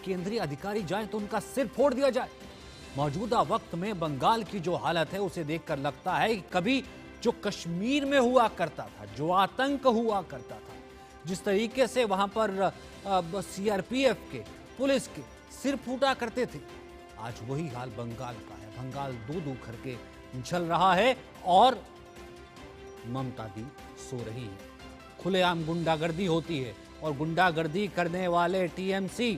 केंद्रीय अधिकारी जाएं तो उनका सिर फोड़ दिया जाए। मौजूदा वक्त में बंगाल की जो हालत है उसे देखकर लगता है कि कभी जो कश्मीर में हुआ करता था, जो आतंक हुआ करता था, जिस तरीके से वहां पर सीआरपीएफ के, पुलिस के सिर फूटा करते थे, आज वही हाल बंगाल का है। बंगाल दो दो करके जल रहा है और ममता भी सो रही है। खुलेआम गुंडागर्दी होती है और गुंडागर्दी करने वाले टीएमसी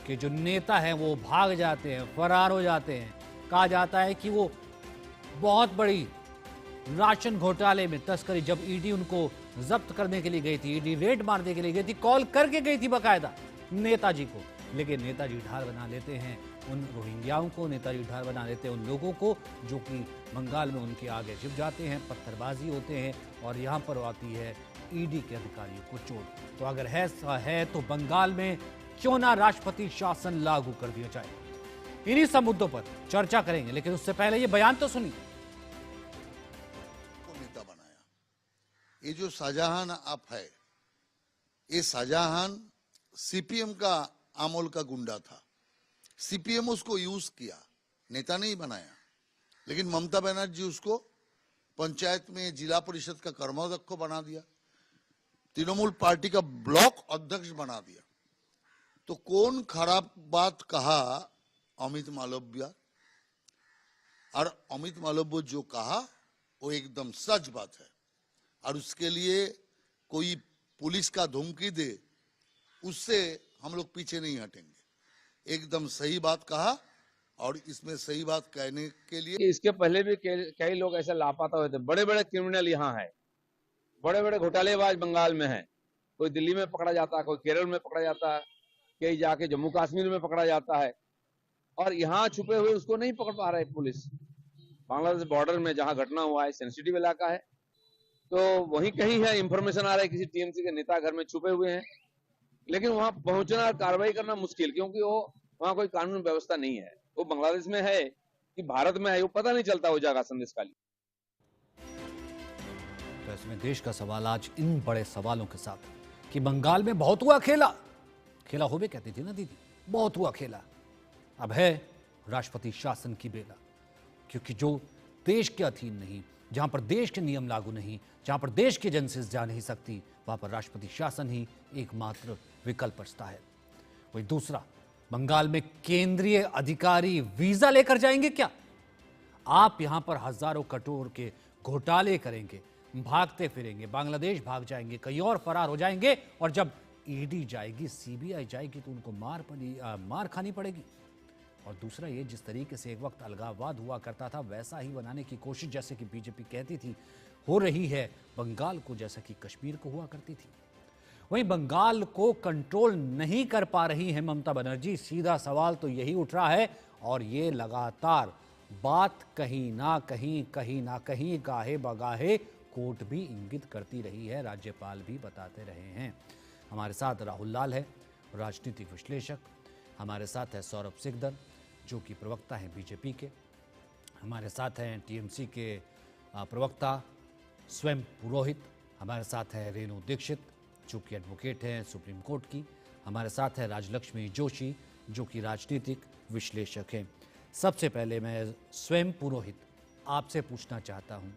के जो नेता हैं वो भाग जाते हैं, फरार हो जाते हैं। कहा जाता है कि वो बहुत बड़ी राशन घोटाले में तस्करी, जब ईडी उनको जब्त करने के लिए गई थी, ईडी रेड मारने के लिए गई थी, कॉल करके गई थी बकायदा नेताजी को, लेकिन नेताजी ढाल बना लेते हैं उन रोहिंग्याओं को, नेताजी ढाल बना लेते हैं उन लोगों को जो कि बंगाल में उनके आगे छिप जाते हैं, पत्थरबाजी होते हैं और यहाँ पर आती है ईडी के अधिकारियों को चोट। तो अगर है तो बंगाल में क्यों ना राष्ट्रपति शासन लागू कर दिया जाए। इन्हीं सब मुद्दों पर चर्चा करेंगे, लेकिन उससे पहले ये बयान तो सुनिए। नेता बनाया, ये जो शाहजहां आप है, ये शाहजहां सीपीएम का आमोल का गुंडा था। सीपीएम उसको यूज किया, नेता नहीं बनाया। लेकिन ममता बनर्जी उसको पंचायत में जिला परिषद का कर्माध्यक्ष बना दिया, तृणमूल पार्टी का ब्लॉक अध्यक्ष बना दिया। तो कौन खराब बात कहा? अमित मालविया। और अमित मालविया जो कहा वो एकदम सच बात है, और उसके लिए कोई पुलिस का धमकी दे, उससे हम लोग पीछे नहीं हटेंगे। एकदम सही बात कहा, और इसमें सही बात कहने के लिए इसके पहले भी कई लोग ऐसे लापता हुए थे। बड़े बड़े क्रिमिनल यहाँ है, बड़े बड़े घोटालेबाज बंगाल में है। कोई दिल्ली में पकड़ा जाता है, कोई केरल में पकड़ा जाता है, कहीं जाके जम्मू कश्मीर में पकड़ा जाता है, और यहाँ छुपे हुए उसको नहीं पकड़ पा रहे पुलिस। बांग्लादेश बॉर्डर में जहाँ घटना हुआ है, सेंसिटिव इलाका है, तो वहीं कहीं है इंफॉर्मेशन आ रहा है किसी टीएमसी के नेता घर में छुपे हुए हैं, लेकिन वहां पहुंचना और कार्रवाई करना मुश्किल, क्योंकि वो वहां कोई कानून व्यवस्था नहीं है। वो बांग्लादेश में है कि भारत में है, वो पता नहीं चलता वो जगह संदेश काली। तो इसमें देश का सवाल आज इन बड़े सवालों के साथ कि बंगाल में बहुत हुआ खेला, खेला होबे कहती थी ना दीदी, बहुत हुआ खेला। अब है राष्ट्रपति शासन की बेला, क्योंकि जो देश के अधीन नहीं, जहां पर देश के नियम लागू नहीं, जहां पर देश की एजेंसी जा नहीं सकती, वहां पर राष्ट्रपति शासन ही एकमात्र विकल्प बचता है। वही दूसरा, बंगाल में केंद्रीय अधिकारी वीजा लेकर जाएंगे क्या? आप यहां पर हजारों करोड़ के घोटाले करेंगे, भागते फिरेंगे, बांग्लादेश भाग जाएंगे, कहीं और फरार हो जाएंगे, और जब ईडी जाएगी, सीबीआई जाएगी, तो उनको मार खानी पड़ेगी। और दूसरा ये, जिस तरीके से एक वक्त अलगाववाद हुआ करता था, वैसा ही बनाने की कोशिश, जैसे कि बीजेपी कहती थी, हो रही है बंगाल को, जैसा कि कश्मीर को हुआ करती थी। वहीं बंगाल को कंट्रोल नहीं कर पा रही है ममता बनर्जी। सीधा सवाल तो यही उठ रहा है, और ये लगातार बात कहीं ना कहीं गाहे बगाहे कोर्ट भी इंगित करती रही है, राज्यपाल भी बताते रहे हैं। हमारे साथ राहुल लाल है, राजनीतिक विश्लेषक। हमारे साथ है सौरभ सिकदर, जो कि प्रवक्ता हैं बीजेपी के। हमारे साथ हैं टीएमसी के प्रवक्ता स्वयं पुरोहित। हमारे साथ है रेणु दीक्षित, जो कि एडवोकेट हैं सुप्रीम कोर्ट की। हमारे साथ है राजलक्ष्मी जोशी, जो कि राजनीतिक विश्लेषक हैं। सबसे पहले मैं स्वयं पुरोहित आपसे पूछना चाहता हूं,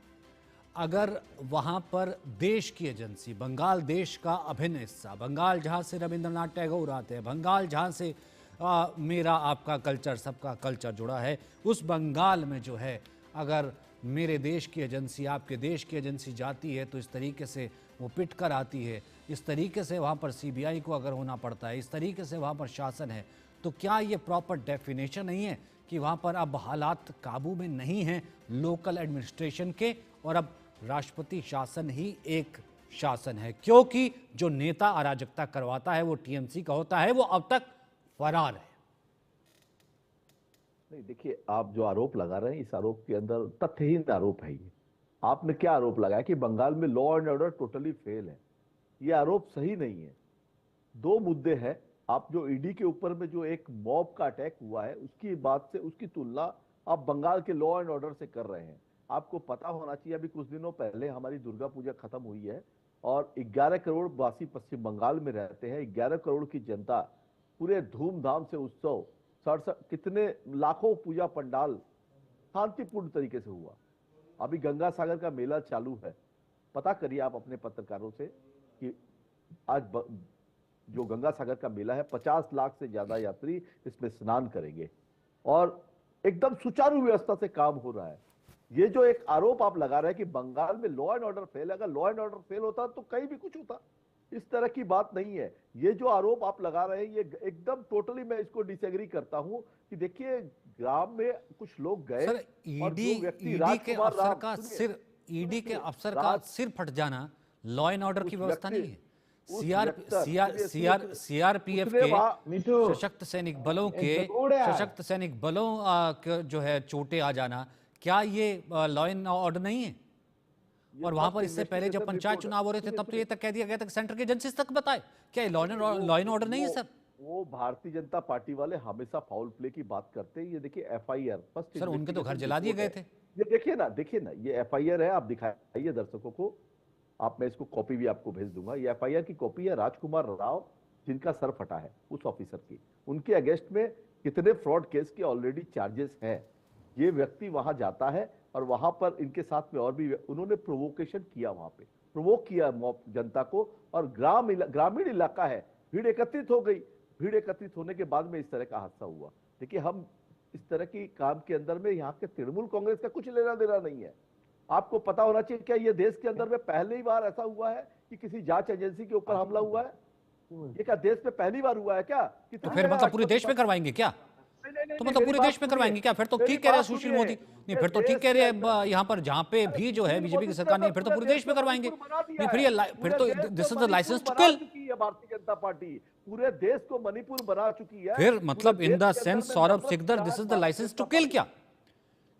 अगर वहां पर देश की एजेंसी, बंगाल देश का अभिन्न हिस्सा, बंगाल जहां से रविंद्रनाथ टैगोर आते हैं, बंगाल जहां से मेरा आपका कल्चर, सबका कल्चर जुड़ा है, उस बंगाल में जो है, अगर मेरे देश की एजेंसी, आपके देश की एजेंसी जाती है, तो इस तरीके से वो पिट कर आती है, इस तरीके से वहाँ पर सीबीआई को अगर होना पड़ता है, इस तरीके से वहाँ पर शासन है, तो क्या ये प्रॉपर डेफिनेशन नहीं है कि वहाँ पर अब हालात काबू में नहीं हैं लोकल एडमिनिस्ट्रेशन के, और अब राष्ट्रपति शासन ही एक शासन है? क्योंकि जो नेता अराजकता करवाता है वो टीएमसी का होता है, वो अब तक फरार है। नहीं, देखिए, आप जो आरोप लगा रहे हैं, इस आरोप के अंदर तथ्यहीन आरोप है। ये आपने क्या आरोप लगाया कि बंगाल में law and order totally fail है? ये आरोप सही नहीं है। दो मुद्दे हैं। आप जो ईडी के ऊपर में जो एक मॉब का अटैक हुआ है, उसकी बात से, उसकी तुलना आप बंगाल के लॉ एंड ऑर्डर से कर रहे हैं। आपको पता होना चाहिए, अभी कुछ दिनों पहले हमारी दुर्गा पूजा खत्म हुई है, और 11 करोड़ वासी पश्चिम बंगाल में रहते हैं। 11 करोड़ की जनता पूरे धूमधाम से उत्सव, 67 कितने लाखों पूजा पंडाल शांतिपूर्ण तरीके से हुआ। अभी गंगा सागर का मेला चालू है, पता करिए आप अपने पत्रकारों से कि आज जो गंगा सागर का मेला है 50 लाख से ज्यादा यात्री इसमें स्नान करेंगे और एकदम सुचारू व्यवस्था से काम हो रहा है। ये जो एक आरोप आप लगा रहे हैं कि बंगाल में लॉ एंड ऑर्डर फेल है, अगर लॉ एंड ऑर्डर फेल होता तो कहीं भी कुछ होता, इस तरह की बात नहीं है। ये जो आरोप आप लगा रहे हैं ये एकदम टोटली मैं इसको डिसएग्री करता हूं कि देखिए ग्राम में कुछ लोग गए सर, और ईडी जो व्यक्ति के राजकुमार अफसर राम, का सुनिए, सिर ईडी के सुनिए, अफसर का सिर फट जाना लॉ एंड ऑर्डर की व्यवस्था नहीं है। सीआरपीएफ के सशक्त सैनिक बलों जो है चोटें आ जाना, क्या ये लॉ एंड ऑर्डर नहीं है? और वहां पर इससे पहले जब पंचायत चुनाव हो रहे थे तब तो ये तक कह दिया गया था कि सेंटर के एजेंसीज तक बताए, क्या लॉ एंड ऑर्डर नहीं है सर? वो भारतीय जनता पार्टी वाले हमेशा फाउल प्ले की बात करते हैं। ये देखिए एफआईआर फर्स्ट सर, उनके तो घर जला दिए गए थे। ये देखिए ना, ये एफआईआर है, आप दिखाइए दर्शकों को, मैं इसको कॉपी भी आपको भेज दूंगा। ये एफआईआर की कॉपी है राजकुमार राव जिनका सर फटा है उस ऑफिसर की, उनके अगेंस्ट में कितने फ्रॉड केस के ऑलरेडी चार्जेस हैं। ये व्यक्ति वहां जाता है और वहां पर इनके साथ में और भी उन्होंने प्रोवोकेशन किया, वहां पे प्रोवोक किया जनता को, और ग्रामीण इलाका है, भीड़ एकत्रित हो गई। भीड़ एकत्रित होने के बाद में इस तरह का हादसा हुआ। देखिए हम इस तरह की काम के अंदर में यहाँ के तृणमूल कांग्रेस का कुछ लेना देना नहीं है। आपको पता होना चाहिए क्या ये देश के अंदर में पहली बार ऐसा हुआ है कि किसी जांच एजेंसी के ऊपर हमला हुआ है? ये क्या देश में पहली बार हुआ है क्या? तो फिर मतलब पूरे देश में करवाएंगे क्या? तो मतलब पूरे देश में करवाएंगे क्या? फिर तो ठीक कह रहे हैं सुशील मोदी, नहीं फिर तो ठीक कह रहे हैं यहाँ पर जहाँ पे भी जो है बीजेपी की सरकार नहीं, फिर तो पूरे देश में करवाएंगे। नहीं फिर तो this is the licence to kill. Bharatiya Janata party पूरे देश को मणिपुर बना चुकी है। फिर मतलब in the sense Saurabh Sikdar, this is the licence to kill क्या?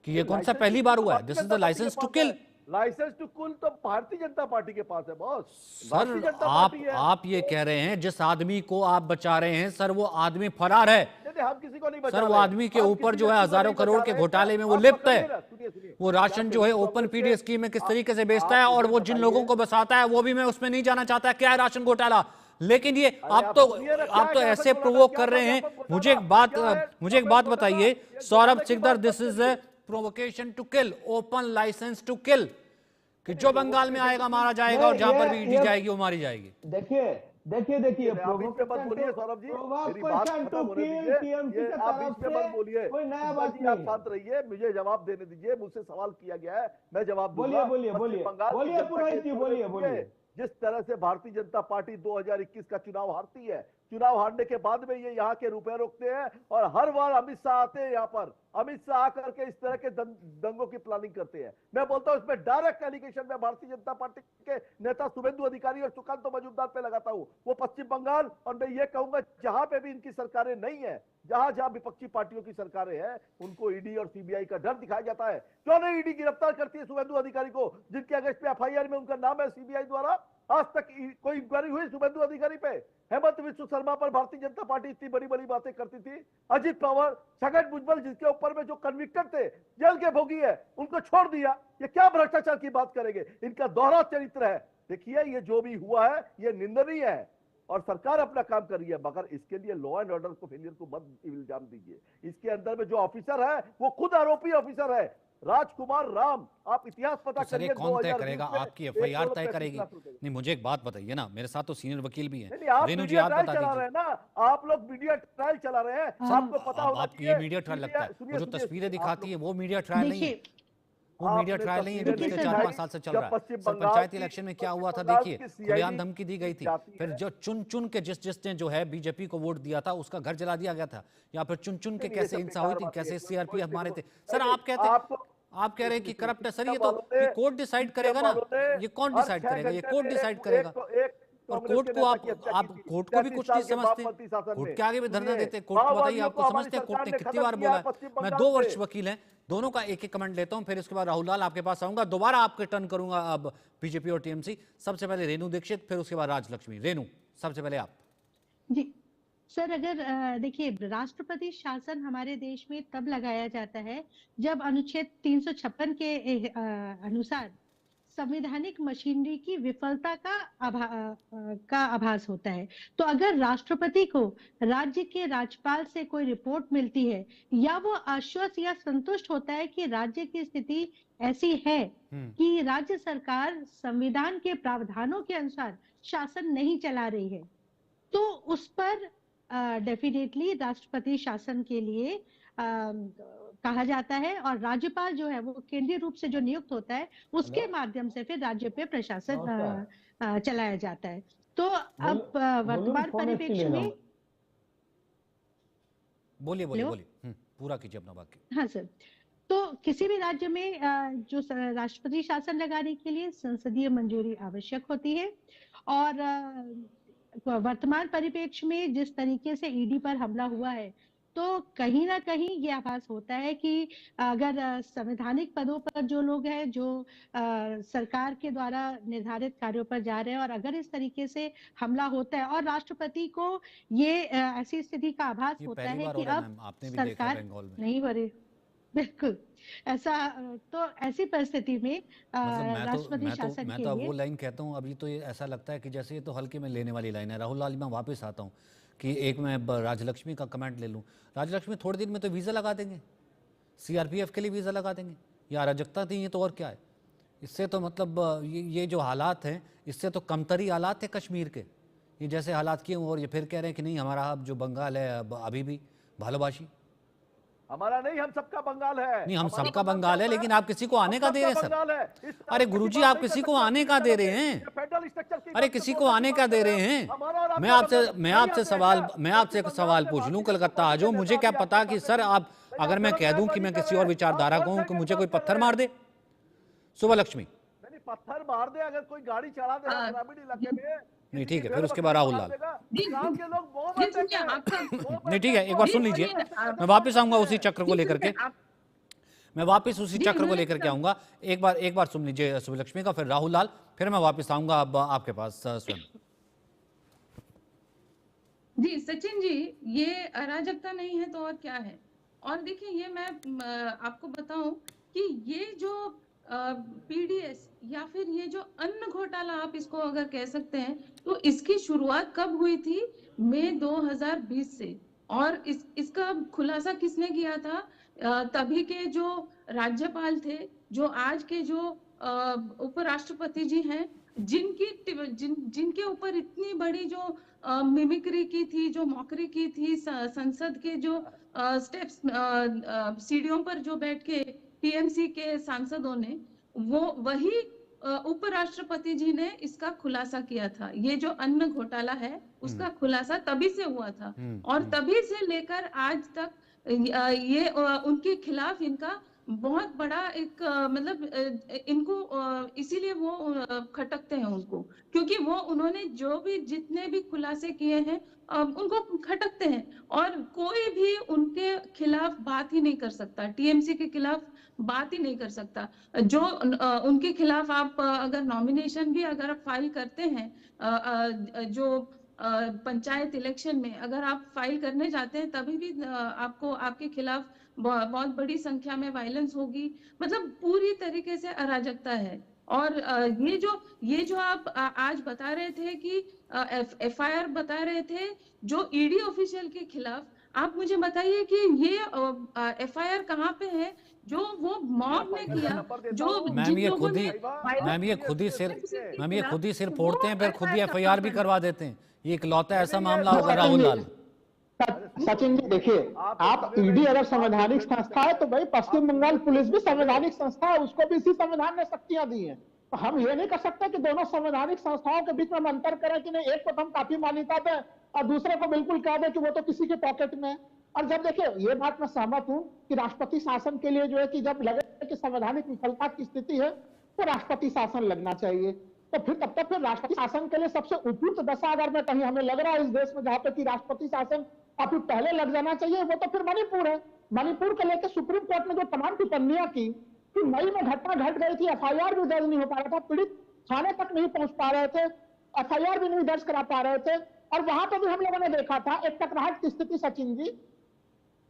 कि ये कौन सा पहली बार हुआ है? This is the licence to kill. Licence to kill तो भारतीय जनता पार्टी के पास है बॉस। सर आप ये कह रहे हैं जिस आदमी को आप बचा रहे हैं सर वो आदमी फरार है। हम किसी को नहीं बचा सर वो आदमी के ऊपर जो है हजारों करोड़ के घोटाले में वो लिप्त है। वो राशन जो है ओपन पीडी स्कीम में किस तरीके से बेचता है और वो जिन लोगों को बसाता है वो भी मैं उसमें नहीं जाना चाहता क्या है राशन घोटाला। लेकिन ये आप तो ऐसे प्रोवोक कर रहे हैं। मुझे एक बात बताइए Saurabh Sikdar, this is a provocation to kill, open licence to kill, कि जो बंगाल में आएगा मारा जाएगा और जहां पर भी ईडी जाएगी वो मारी जाएगी। देखिए सौरभ जी मेरी बात खत्म होने दीजिए, आप बीच में मत बोलिए, आप शांत रहिए, मुझे जवाब देने दीजिए। मुझसे सवाल किया गया है, मैं जवाब दूंगा। बोलिए। जिस तरह से भारतीय जनता पार्टी 2021 का चुनाव हारती है, चुनाव हारने के बाद में ये यहाँ के रुपए रोकते हैं और हर बार अमित शाह आते हैं यहाँ पर, अमित शाह आकर के इस तरह के दंगों की प्लानिंग करते हैं। मैं बोलता हूं इसमें डायरेक्ट एलिगेशन मैं भारतीय जनता पार्टी के नेता शुभेंदु अधिकारी और सुकांत मजूमदार पे लगाता हूं। वो पश्चिम बंगाल और मैं ये कहूंगा जहां पे भी इनकी सरकारें नहीं है, जहां जहां विपक्षी पार्टियों की सरकारें हैं, उनको ईडी और सीबीआई का डर दिखाया जाता है। क्यों नहीं ईडी गिरफ्तार करती है शुभेंदु अधिकारी को, जिनके अगेंस्ट में एफआईआर में उनका नाम है सीबीआई द्वारा? आज तक कोई इंक्वायरी हुई शुभेंदु अधिकारी पे? हेमंत विश्व शर्मा पर भारतीय जनता पार्टी इतनी बड़ी बड़ी बातें करती थी। अजित पवार, छगन भुजबल जिसके ऊपर में जो कन्विक्टेड थे, जेल के भोगी है, उनको छोड़ दिया। ये क्या भ्रष्टाचार की बात करेंगे? इनका दोहरा चरित्र है। देखिए ये जो भी हुआ है ये निंदनीय है और सरकार अपना काम कर रही है, मगर इसके लिए लॉ एंड ऑर्डर को फेलियर को मत इल्जाम दीजिए। इसके अंदर में जो ऑफिसर है वो खुद आरोपी ऑफिसर है, राजकुमार राम। आप इतिहास पता करिए। कौन तय करेगा? आपकी एफआईआर तय करेगी? नहीं मुझे एक बात बताइए ना, मेरे साथ तो सीनियर वकील भी हैं। रेणु जी आप बता दीजिए ना, आप लोग मीडिया ट्रायल चला रहे हैं, आपको पता होगा। आपकी ये मीडिया ट्रायल लगता है, वो जो तस्वीरें दिखाती है वो मीडिया ट्रायल नहीं है। वो मीडिया ट्रायल नहीं है जो पिछले 4-5 साल से चल रहा है। सर पंचायती इलेक्शन में क्या हुआ था देखिए, खुलेआम धमकी दी गई थी, फिर जो चुन के जिसने जो है बीजेपी को वोट दिया था उसका घर जला दिया गया था, या फिर चुन के कैसे हिंसा हुई थी, कैसे सीआरपीएफ मारे थे। सर आप कह रहे हैं कि करप्ट है। सर ये तो कोर्ट डिसाइड करेगा ना, ये कौन डिसाइड करेगा? ये कोर्ट डिसाइड करेगा। और कोर्ट को आप कोर्ट को भी कुछ नहीं समझते, कोर्ट के आगे भी धरना देते। कोर्ट को बताइए आपको समझते हैं कोर्ट ने कितनी बार बोला है? मैं 2 वर्ष वकील हैं, दोनों का एक कमेंट लेता हूं, फिर इसके बाद राहुल लाल आपके पास आऊंगा, दोबारा आपके टर्न करूंगा। अब बीजेपी और टीएमसी, सबसे पहले रेणु दीक्षित, फिर उसके बाद राजलक्ष्मी। रेणु सबसे पहले आप जी। सर अगर देखिए राष्ट्रपति शासन हमारे देश में तब लगाया जाता है जब अनुच्छेद 356 के अनुसार संवैधानिक मशीनरी की विफलता का आभास होता है। तो अगर राष्ट्रपति को राज्य के राज्यपाल से कोई रिपोर्ट मिलती है या वो आश्वस्त या संतुष्ट होता है कि राज्य की स्थिति ऐसी है कि राज्य सरकार संविधान के प्रावधानों के अनुसार शासन नहीं चला रही है, तो उस पर डेफिनेटली राष्ट्रपति शासन के लिए कहा जाता है और राज्यपाल जो है वो केंद्रीय रूप से जो नियुक्त होता है उसके माध्यम से फिर राज्य पे प्रशासन चलाया जाता है। तो अब वर्तमान परिप्रेक्ष्य में बोलिए पूरा कीजिए अपना वाक्य। हाँ सर, तो किसी भी राज्य में जो राष्ट्रपति शासन लगाने के लिए संसदीय मंजूरी आवश्यक होती है और वर्तमान परिप्रेक्ष्य में जिस तरीके से ईडी पर हमला हुआ है तो कहीं ना कहीं ये आभास होता है कि अगर संवैधानिक पदों पर जो लोग हैं जो सरकार के द्वारा निर्धारित कार्यों पर जा रहे हैं और अगर इस तरीके से हमला होता है और राष्ट्रपति को ये ऐसी स्थिति का आभास होता है कि अब सरकार नहीं हो रही, बिल्कुल ऐसा, तो ऐसी परिस्थिति में राष्ट्रपति शासन मैं तो वो लाइन कहता हूँ अभी तो ये ऐसा लगता है कि जैसे ये तो हल्के में लेने वाली लाइन है। राहुल लाल, मैं वापस आता हूँ कि एक मैं राजलक्ष्मी का कमेंट ले लूँ। राजलक्ष्मी थोड़े दिन में तो वीज़ा लगा देंगे, सीआरपीएफ के लिए वीज़ा लगा देंगे, ये अराजकता थी, ये तो और क्या है। इससे तो मतलब ये जो हालात हैं इससे तो कमतरी हालात थे कश्मीर के, ये जैसे हालात किए और ये फिर कह रहे हैं कि नहीं हमारा अब जो बंगाल है अब अभी भी भालोबाशी। हमारा नहीं, हम सबका बंगाल है। नहीं, हम सबका बंगाल है, लेकिन आप किसी को आने का दे रहे हैं सर। अरे गुरुजी, आप किसी को आने का दे रहे हैं, अरे किसी को आने का दे रहे हैं। मैं आपसे एक सवाल पूछ लूं, कलकत्ता आ जाऊं, मुझे क्या पता कि सर आप अगर मैं कह दूं कि मैं किसी और विचारधारा को हूं कि मुझे कोई पत्थर मार दे। सुबह लक्ष्मी, पत्थर मार दे, अगर कोई गाड़ी चढ़ा दे ग्रामीण इलाके में, नहीं ठीक है, फिर उसके बाद राहुल लाल, नहीं ठीक है, एक बार सुन लीजिए, मैं वापस आऊंगा उसी चक्र को लेकर के, मैं वापस उसी चक्र को लेकर के आऊंगा। एक बार सुन लीजिए सुबलक्ष्मी का, फिर राहुल लाल, फिर मैं वापस आऊंगा अब आपके पास स्वयं। जी सचिन जी, ये अराजकता नहीं है तो और क्या है। और देखिए, ये मैं आपको बताऊं कि ये जो पीडीएस या फिर ये जो अन्न घोटाला आप इसको अगर कह सकते हैं, तो इसकी शुरुआत कब हुई थी? मई 2020 से। और इसका खुलासा किसने किया था? तभी के जो राज्यपाल थे, जो आज के जो उपराष्ट्रपति जी हैं, जिनके ऊपर इतनी बड़ी जो मिमिक्री की थी, जो मॉकरी की थी, संसद के जो स्टेप्स सीढ़ियों पर जो बैठ के टीएमसी के सांसदों ने, वही उपराष्ट्रपति जी ने इसका खुलासा किया था। ये जो अन्न घोटाला है उसका खुलासा तभी से हुआ था और तभी से लेकर आज तक ये उनके खिलाफ इनका बहुत बड़ा एक मतलब इनको इसीलिए वो खटकते हैं उनको, क्योंकि वो उन्होंने जो भी जितने भी खुलासे किए हैं उनको खटकते हैं और कोई भी उनके खिलाफ बात ही नहीं कर सकता, टीएमसी के खिलाफ बात ही नहीं कर सकता। जो उनके खिलाफ आप अगर नॉमिनेशन भी अगर आप फाइल करते हैं, जो पंचायत इलेक्शन में अगर आप फाइल करने जाते हैं, तभी भी आपको आपके खिलाफ बहुत बड़ी संख्या में वायलेंस होगी। मतलब पूरी तरीके से अराजकता है। और ये जो आप आज बता रहे थे कि एफआईआर बता रहे थे जो ईडी ऑफिशियल के खिलाफ, आप मुझे बताइए कि ये एफआईआर कहाँ पे है जो वो मॉब ने किया? जो मैम ये खुद ही सिर फोड़ते हैं, फिर खुद ही एफआईआर भी करवा देते हैं। ये इकलौता ऐसा मामला होगा राहुल लाल। सचिन जी देखिए, आप ईडी अगर संवैधानिक संस्था है तो भाई पश्चिम बंगाल पुलिस भी संवैधानिक संस्था है, उसको भी इसी संविधान ने शक्तियां दी हैं। तो हम ये नहीं कर सकते कि दोनों संवैधानिक संस्थाओं के बीच में हम अंतर करें कि नहीं, एक को हम काफी मान्यता दें और दूसरे को बिल्कुल कह दें कि वो तो किसी के पॉकेट में। और जब देखिए, ये बात मैं सहमत हूं कि राष्ट्रपति शासन के लिए जो है कि जब लगे कि संवैधानिक विफलता की स्थिति है तो राष्ट्रपति शासन लगना चाहिए। तो फिर तब तक फिर राष्ट्रपति शासन के लिए सबसे उपयुक्त दशा अगर मैं कहीं हमें लग रहा है इस देश में जहां पे कि राष्ट्रपति शासन काफी पहले लग जाना चाहिए, वो तो फिर मणिपुर है। मणिपुर को लेकर सुप्रीम कोर्ट ने जो तमाम टिप्पणियां की कि मई में घटना घट गई थी, एफआईआर भी दर्ज नहीं हो पा रहा था, पीड़ित थाने तक नहीं पहुंच पा रहे थे, एफआईआर भी नहीं दर्ज करा पा रहे थे। और वहां पर भी हम लोगों ने देखा था एक टकराहट की स्थिति सचिन जी,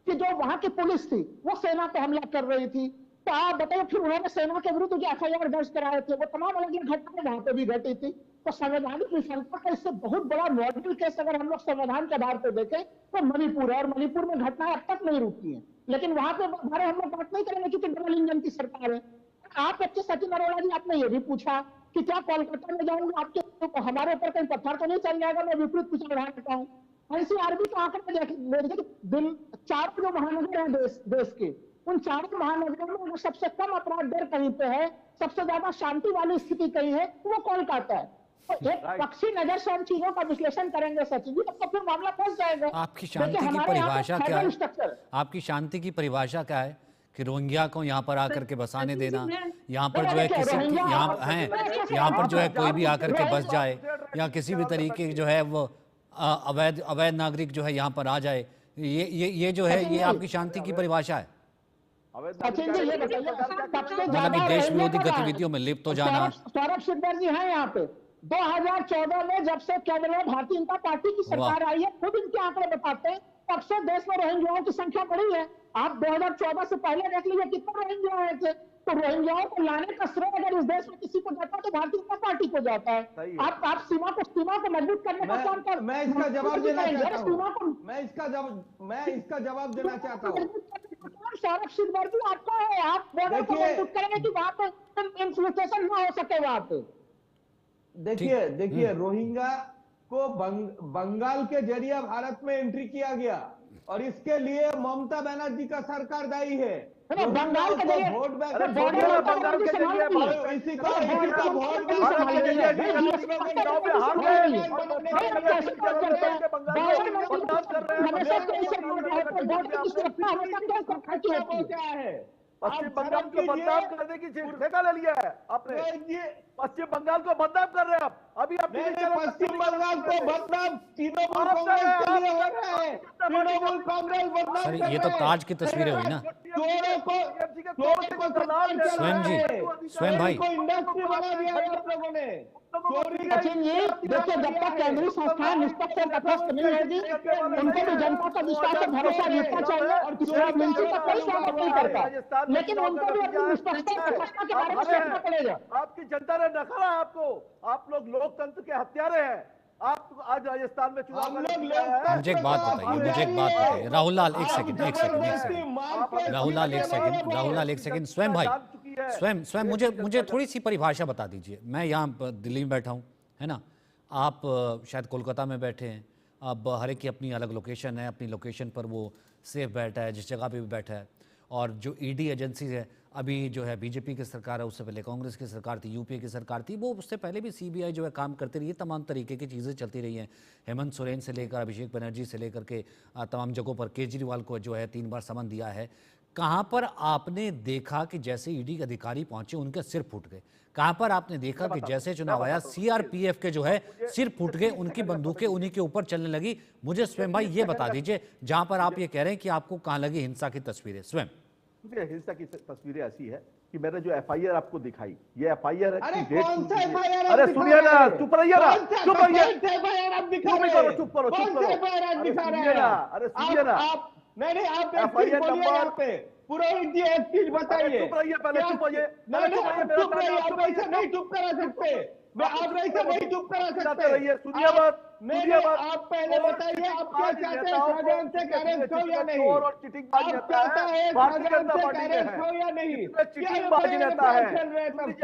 कि जो वहां की पुलिस थी वो सेना पे हमला कर रही थी, तो आप बताइए, फिर उन्होंने सेना के विरुद्ध जो एफआईआर दर्ज कराए थे, वो तमाम अलग अलग घटनाएं वहां पे भी घटी थी। तो संवैधानिक विफलता का इससे बहुत बड़ा मॉडल केस अगर हम लोग संविधान के आधार पर देखें तो मणिपुर है, और मणिपुर में घटनाएं अब तक नहीं रुकी हैं। लेकिन वहां पे बारे हम लोग बात नहीं करेंगे क्योंकि डबल इंजन की सरकार है। आप बच्चे सचिन अरोड़ा जी, आपने ये भी पूछा कि क्या कोलकाता में जाऊंगा आपके हमारे ऊपर कहीं पत्थर तो नहीं चल जाएगा, मैं विपरीत कुछ बढ़ा देता हूँ। एनसीआरबी के आंकड़े देखिए, 4 जो महानगर हैं देश के, उन 4 महानगरों में सबसे कम अपराध दर कहीं पे है, सबसे ज्यादा शांति वाली स्थिति कहीं है, वो कोलकाता है। तो एक पक्षी नजर से हम चीजों का विश्लेषण करेंगे सचिन जी, तो फिर मामला फंस जाएगा। आपकी शांति की परिभाषा क्या है? आपकी शांति की परिभाषा क्या है कि रोहिंग्या को यहाँ पर आकर के बसाने देना, यहाँ पर जो है किसी यहाँ पर जो है कोई भी आकर के बस जाए, या किसी भी तरीके जो है वो अवैध नागरिक जो है यहाँ पर आ जाए, ये जो है ये आपकी शांति की परिभाषा है? सचिन जी ये बताइए, मतलब कि देश विरोधी गतिविधियों में लिप्त हो जाना। सौरभ सिद्धर जी हैं यहाँ पे। 2014 में जब से केंद्र में भारतीय जनता पार्टी की सरकार आई है, खुद इनके आंकड़े बताते हैं, तब से देश में रोहिंग्याओं की संख्या बढ़ी है। आप 2014 से पहले देख लीजिए कितने रोहिंग्या आए थे। तो रोहिंग्याओं को लाने का श्रेय अगर इस देश में किसी को जाता है तो भारतीय जनता पार्टी को जाता है। आप सीमा को मजबूत करने का काम कर। मैं इसका जवाब देना चाहता हूं। मैं इसका जवाब देना चाहता हूं। सौरभ सिद्धर जी आपका है, आप बॉर्डर को मजबूत करेंगे कि वहां पे इन्फ्लुएंसेशन ना हो सके वहां पे। देखिए रोहिंग्या को बंगाल के जरिए भारत में एंट्री किया गया, और इसके लिए ममता बनर्जी का सरकार दायी है। बंगाल के जरिए वोट बैंक बंगाल के जरिए इसी का वोट क्या है? पश्चिम बंगाल को बदनाम करने की ठेका ले लिया है आपने। पश्चिम बंगाल को बदनाम कर रहे हैं आप। अभी आप पश्चिम बंगाल को बदनाम तृणमूल कांग्रेस के लिए हो रहा है। तृणमूल कांग्रेस बदनाम कर रहा है। ये तो ताज की तस्वीरें हुई ना। स्वयं जी, स्वयं भाई इंडस्ट्री बना दिया है आप लोगों ने। सचिन जी देखिए, जब तक केंद्रीय संस्थाएं निष्पक्ष और तटस्थ नहीं होगी, उनको भी जनता का विश्वास और भरोसा जीतना चाहिए, और किसी राजनीति का कोई स्वागत नहीं करता, लेकिन उनको भी अपनी निष्पक्षता और तटस्थता के बारे में सोचना पड़ेगा। आपकी जनता ने नकारा आपको। आप लोग लोकतंत्र के हत्यारे हैं। आप आज राजस्थान में चुनाव मुझे एक बात बताइए, राहुल लाल एक सेकंड, राहुल लाल एक सेकंड, स्वयं भाई स्वयं मुझे थोड़ी सी परिभाषा बता दीजिए। मैं यहाँ दिल्ली में बैठा हूँ, है ना, आप शायद कोलकाता में बैठे हैं। अब हर एक की अपनी अलग लोकेशन है, अपनी लोकेशन पर वो सेफ बैठा है, जिस जगह पे भी बैठा है। और जो ईडी एजेंसीज है, अभी जो है बीजेपी की सरकार है, उससे पहले कांग्रेस की सरकार थी, यूपीए की सरकार थी, वो उससे पहले भी सीबीआई जो है काम करती रही है, तमाम तरीके की चीज़ें चलती रही हैं। हेमंत सोरेन से लेकर अभिषेक बनर्जी से लेकर के तमाम जगहों पर केजरीवाल को जो है 3 बार समन दिया है। कहाँ पर आपने देखा कि जैसे ईडी के अधिकारी पहुंचे उनके सिर फूट गए? कहाँ पर आपने देखा कि जैसे चुनाव आया सीआरपीएफ के जो है सिर फूट गए, उनकी बंदूकें उन्हीं के ऊपर चलने लगी? मुझे स्वयं भाई ये बता दीजिए, जहां पर आप ये कह रहे हैं कि आपको कहाँ लगी हिंसा की तस्वीरें? स्वयं हिंसा की तस्वीरें ऐसी है कि मैंने जो एफआईआर आपको दिखाई, ये एफआईआर है। अरे कौन सा एफआईआर? अरे सुनिए ना, चुप रहिए ना, चुप रहिए, चुप करो। अरे सुनिए ना, नहीं आप एक चीज बोलिए यहाँ पे, पुरोहित जी एक चीज बताइए। चुप रहिए पहले, चुप रहिए, चुप रहिए, आप ऐसे नहीं चुप करा सकते, आप ऐसे नहीं चुप करा सकते। सुनिए बात, आप पहले बताइए, आप क्या चाहते हैं, शाहजहां से अरेस्ट हो या नहीं? आप चाहते हैं शाहजहां से अरेस्ट हो या नहीं? चिटिंगबाजी नेता है।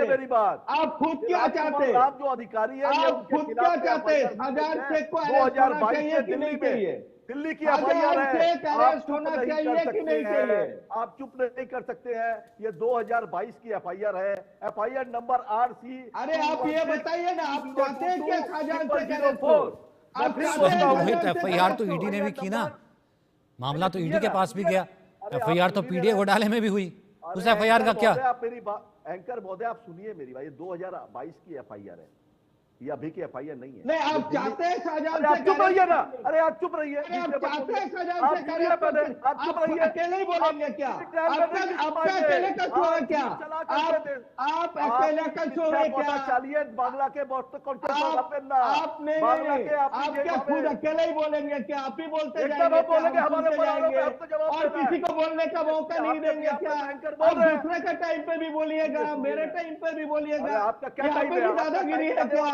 मेरी बात, आप खुद क्या चाहते हैं? आप जो अधिकारी है, आप खुद क्या चाहते हैं? शाहजहां शेख को अरेस्ट होना चाहिए कि नहीं चाहिए? दिल्ली की एफआईआर है, अरेस्ट होना चाहिए कि नहीं चाहिए? आप चुप नहीं कर सकते हैं। ये 2022 की एफआईआर है, एफआईआर नंबर RC। अरे आप ये बताइए ना, आप चाहते हैं कि शाहजहां से अरेस्ट हो? एफआईआर तो ईडी ने भी की ना, मामला तो ईडी के पास भी गया, एफआईआर तो पीडीए घोटाले में भी हुई, उस एफआईआर का क्या? आप मेरी बात, एंकर महोदय आप सुनिए मेरी बात, ये 2022 की एफआईआर है, ये अभी की एफआईआर नहीं है। नहीं आप चाहते हैं शाहजहां से? आप चुप रहिए ना, अरे आप चुप रहिए, आप चाहते हैं शाहजहां से अरेस्ट? आप चुप रहिए, अकेले ही बोलेंगे क्या? आपका अकेले का शो है क्या? आप अकेले का शो है क्या? चलिए बांग्ला के आप नहीं, आप क्या खुद अकेले ही बोलेंगे क्या? आप ही बोलते जाएंगे, बोलेंगे हमारे और किसी को बोलने का मौका नहीं देंगे क्या? आप दूसरे के टाइम पे भी बोलिएगा, मेरे टाइम पे भी बोलिएगा। आपका क्या यहाँ टाइम पे है? भी दादागिरी है क्या?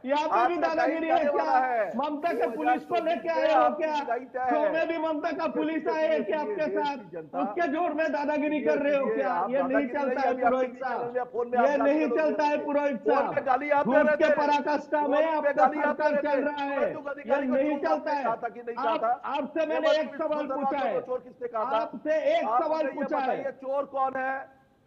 यहाँ पे भी दादागिरी है क्या? ममता के पुलिस को लेके आए हो क्या? शो में भी ममता का पुलिस आए है क्या आपके साथ? उसके जोर में दादागिरी कर रहे हो क्या? ये नहीं चलता है पुरोहित साहब, ये नहीं चलता है पुरोहित साहब। झूठ के पराकाष्ठा में आपका सरकार चल रहा है, ये नहीं चलता है। आपसे मैंने एक सवाल पूछा है, आपसे एक सवाल पूछा है, चोर कौन है?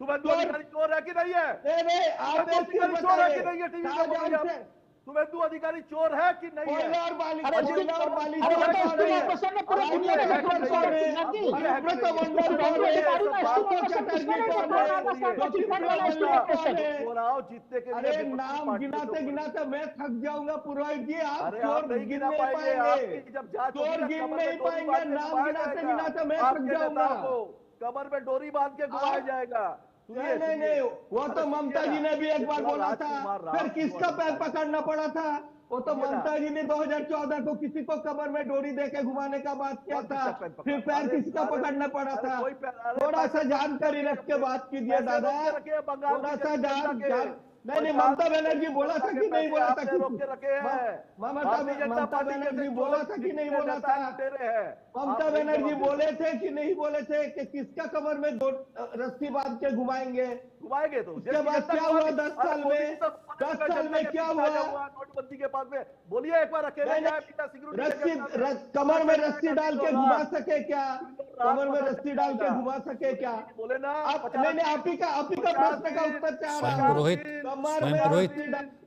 शुभेंदु अधिकारी चोर है कि नहीं है? नहीं, आप एक चीज चोर है कि नहीं है? बताइए, शुभेंदु अधिकारी चोर है कि नहीं है? कोयला और बाली, कोयला और बाली जीतने के अरे नाम गिनाते गिनाते मैं थक जाऊंगा पुरोहित जी। आप चोर गिन नहीं पाएंगे, चोर गिन नहीं पाएंगे, नाम गिनाते गिनाते मैं थक जाऊंगा। कमर में डोरी बांध के घुमाया जाएगा। नहीं, वो तो ममता जी ने भी एक बार बोला था, फिर किसका पैर पकड़ना पड़ा था? वो तो ममता जी ने 2014 को किसी को कमर में डोरी देके घुमाने का बात किया था, फिर पैर किसका पकड़ना पड़ा था? थोड़ा सा जानकारी रख के बात कीजिए दादा, थोड़ा सा जान। नहीं, ममता बनर्जी बोला था कि नहीं बोला था? ममता बनर्जी बोला था कि नहीं बोला था? ममता बनर्जी बोले थे कि नहीं बोले थे कि किसका कमर में दो रस्सी बांध के घुमाएंगे? तो उसके बाद क्या हुआ 10 साल में? 10 साल में क्या हुआ? नोटबंदी के बाद में बोलिए एक बार अकेले रस्सी कमर में रस्सी डाल के घुमा सके क्या? कमर में रस्सी डाल के घुमा सके क्या? बोले ना। नहीं, आप ही का प्रश्न का उत्तर क्या? स्वयं पुरोहित,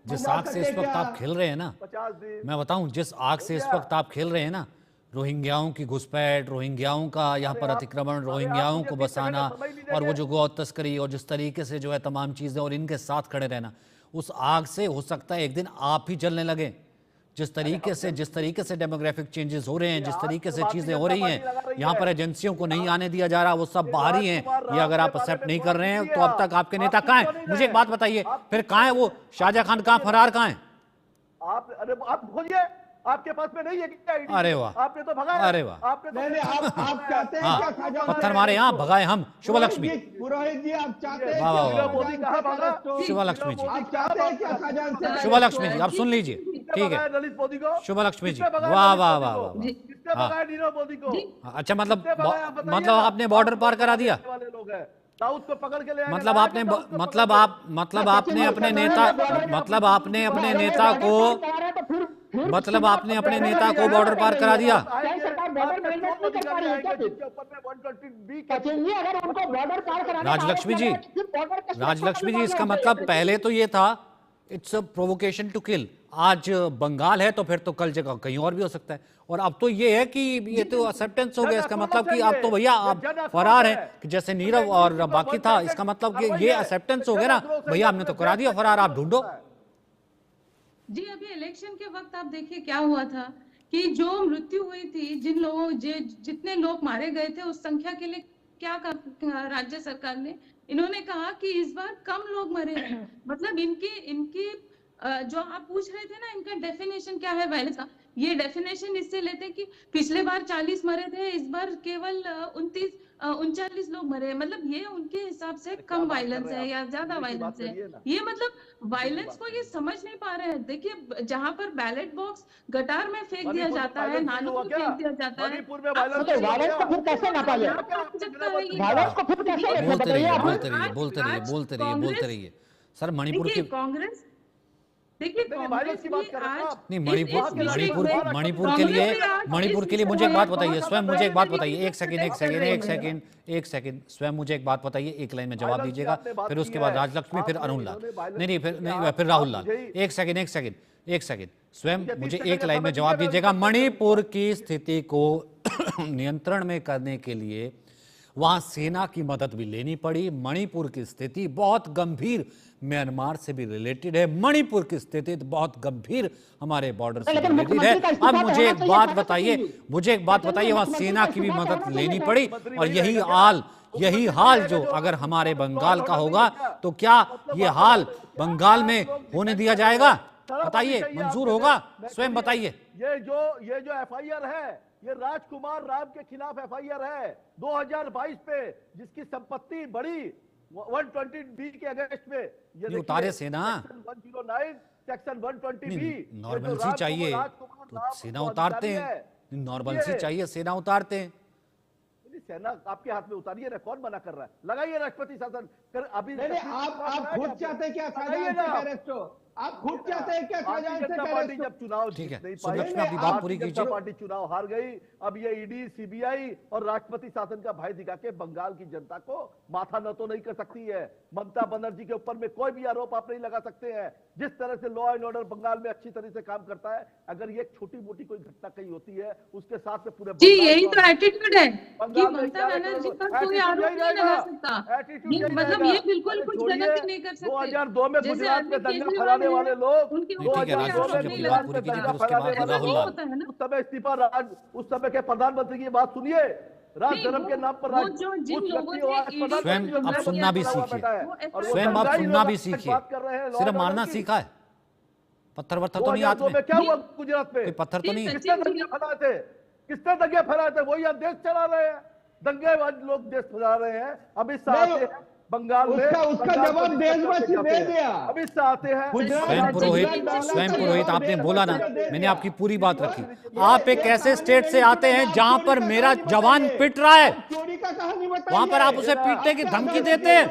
जिस आग से इस वक्त आप खेल रहे हैं ना, मैं बताऊं, जिस आग से इस वक्त आप खेल रहे हैं ना, रोहिंग्याओं की घुसपैठ, रोहिंग्याओं का यहाँ पर अतिक्रमण, रोहिंग्याओं को बसाना और वो जो गौ तस्करी और जिस तरीके से जो है तमाम चीज़ें और इनके साथ खड़े रहना, उस आग से हो सकता है एक दिन आप ही जलने लगे। जिस तरीके से डेमोग्राफिक चेंजेस हो रहे हैं, जिस तरीके से चीज़ें हो रही हैं, यहाँ पर एजेंसियों को नहीं आने दिया जा रहा, वो सब बाहरी हैं। ये अगर आप एक्सेप्ट नहीं कर रहे हैं तो अब तक आपके नेता कहाँ हैं? मुझे एक बात बताइए, फिर कहाँ है वो शाहजहां खान? कहाँ फरार कहाँ है? आप खोलिए, आपके पास में नहीं है क्या? अरे वाह, आपने तो भगाया। अरे वाह, आपने आप चाहते हैं क्या खाजा पत्थर मारे यहाँ, भगाए हम। शुभलक्ष्मी, पुरोहित जी आप चाहते हैं मोदी कहाँ भागा? शुभलक्ष्मी जी, आप चाहते हैं क्या खाजा से? शुभलक्ष्मी जी आप सुन लीजिए, ठीक है। ललित मोदी को, शुभलक्ष्मी जी, वाह वाह वाह वाह। किसने भगाया नीरव मोदी को? अच्छा, मतलब आपने बॉर्डर पार करा दिया? वाले लोग हैं, साउथ को पकड़ के ले आए। मतलब आपने आपने अपने नेता को बॉर्डर पार करा दिया? राजलक्ष्मी जी, इसका मतलब पहले तो ये था it's a provocation to kill. आज बंगाल है तो फिर तो कल जगह कहीं और भी हो सकता है, और अब तो ये है कि ये तो एक्सेप्टेंस हो गया। इसका मतलब कि अब तो भैया आप फरार है, कि जैसे नीरव और बाकी था, इसका मतलब कि ये एक्सेप्टेंस हो गया ना भैया, हमने तो करा दिया फरार, आप ढूंढो। जी, अभी इलेक्शन के वक्त आप देखिए क्या हुआ था कि जो मृत्यु हुई थी, जितने लोग मारे गए थे, उस संख्या के लिए क्या राज्य सरकार ने, इन्होंने कहा कि इस बार कम लोग मरे हैं। मतलब इनकी जो आप पूछ रहे थे ना, इनका डेफिनेशन क्या है वायलेंस का, ये डेफिनेशन इससे लेते हैं कि पिछले बार 40 मरे थे, इस बार केवल 39 लोग मरे। मतलब ये उनके हिसाब से कम वायलेंस है या ज्यादा वायलेंस है। ये मतलब वायलेंस को ये समझ नहीं पा रहे हैं। देखिए, जहां पर बैलेट बॉक्स गटार में फेंक दिया जाता है, नालों में फेंक दिया जाता है, बोलते रहिए सर। मणिपुर की कांग्रेस, देखिए कांग्रेस की नहीं, मणिपुर के लिए मुझे एक बात बताइए, स्वयं मुझे एक बात बताइए, एक सेकंड, स्वयं मुझे एक बात बताइए, एक लाइन में जवाब दीजिएगा, फिर उसके बाद राजलक्ष्मी, फिर अरुण लाल, नहीं फिर राहुल लाल। एक सेकंड, स्वयं मुझे एक लाइन में जवाब दीजिएगा। मणिपुर की स्थिति को नियंत्रण में करने के लिए वहां सेना की मदद भी लेनी पड़ी। मणिपुर की स्थिति बहुत गंभीर म्यांमार से भी रिलेटेड है, मणिपुर की स्थिति बहुत गंभीर हमारे बॉर्डर से रिलेटेड है। अब मुझे एक बात बताइए, वहां सेना की भी मदद लेनी पड़ी, और यही हाल जो अगर हमारे बंगाल का होगा तो क्या ये हाल बंगाल में होने दिया जाएगा? बताइए, मंजूर होगा? स्वयं बताइए। ये जो FIR है, ये राजकुमार राम के खिलाफ एफआईआर है 2022 पे, जिसकी संपत्ति बढ़ी 120B के अगेंस्ट में। ये उतारे सेना, 109 सेक्शन 120B नॉर्मल चाहिए तो सेना उतारते हैं, नॉर्मल चाहिए सेना उतारते हैं। सेना आपके हाथ में उतारिए ना, कौन मना कर रहा है? लगाइए राष्ट्रपति शासन कर। अभी नहीं, आप खुद चाहते हैं क्या खजांची से अरेस्ट हो? आप खुद चाहते हैं क्या खजांची से पार्टी अरेस्ट हो? जब चुनाव ठीक है, जीत नहीं सुलक्षणा पाई, अपनी बात पूरी भारतीय जनता कीजिए। पार्टी चुनाव हार गई। अब ये ईडी, सीबीआई और राष्ट्रपति शासन का भय दिखा के बंगाल की जनता को माथा न तो नहीं कर सकती है। ममता बनर्जी के ऊपर में कोई भी आरोप आप नहीं लगा सकते हैं। जिस तरह से लॉ एंड ऑर्डर बंगाल में अच्छी तरह से काम करता है, अगर ये छोटी मोटी कोई घटना कहीं होती है उसके साथ में पूरे जी यही तो एटीट्यूड है कि ममता बनर्जी पर कोई आरोप नहीं लगा सकता। मतलब ये बिल्कुल कुछ गलती नहीं कर सकते। 2002 में गुजरात में दंगा फैलाने वाले लोग, उस समय इस्तीफा उस समय के प्रधानमंत्री की बात सुनिए। राज धर्म के नाम पर स्वयं अब सुनना भी सीखिए, स्वयं अब सुनना भी सीखिए। सिर्फ मारना सीखा है, पत्थर वत्थर तो नहीं आते में। क्या हुआ गुजरात में? पत्थर तो नहीं। किसने दंगे फैलाए थे? किसने दंगे फैलाए थे? वही देश चला रहे हैं, दंगेबाज लोग देश फैला रहे हैं। अमित शाह आते हैं बंगाल में, उसका जवाब देशवासी दे दिया। अमित शाह आते हैं। स्वयं पुरोहित आपने बोला ना, मैंने आपकी पूरी बात रखी। आप एक ऐसे स्टेट से आते हैं जहां पर मेरा जवान पिट रहा है, वहां पर आप उसे पीटने की धमकी देते हैं।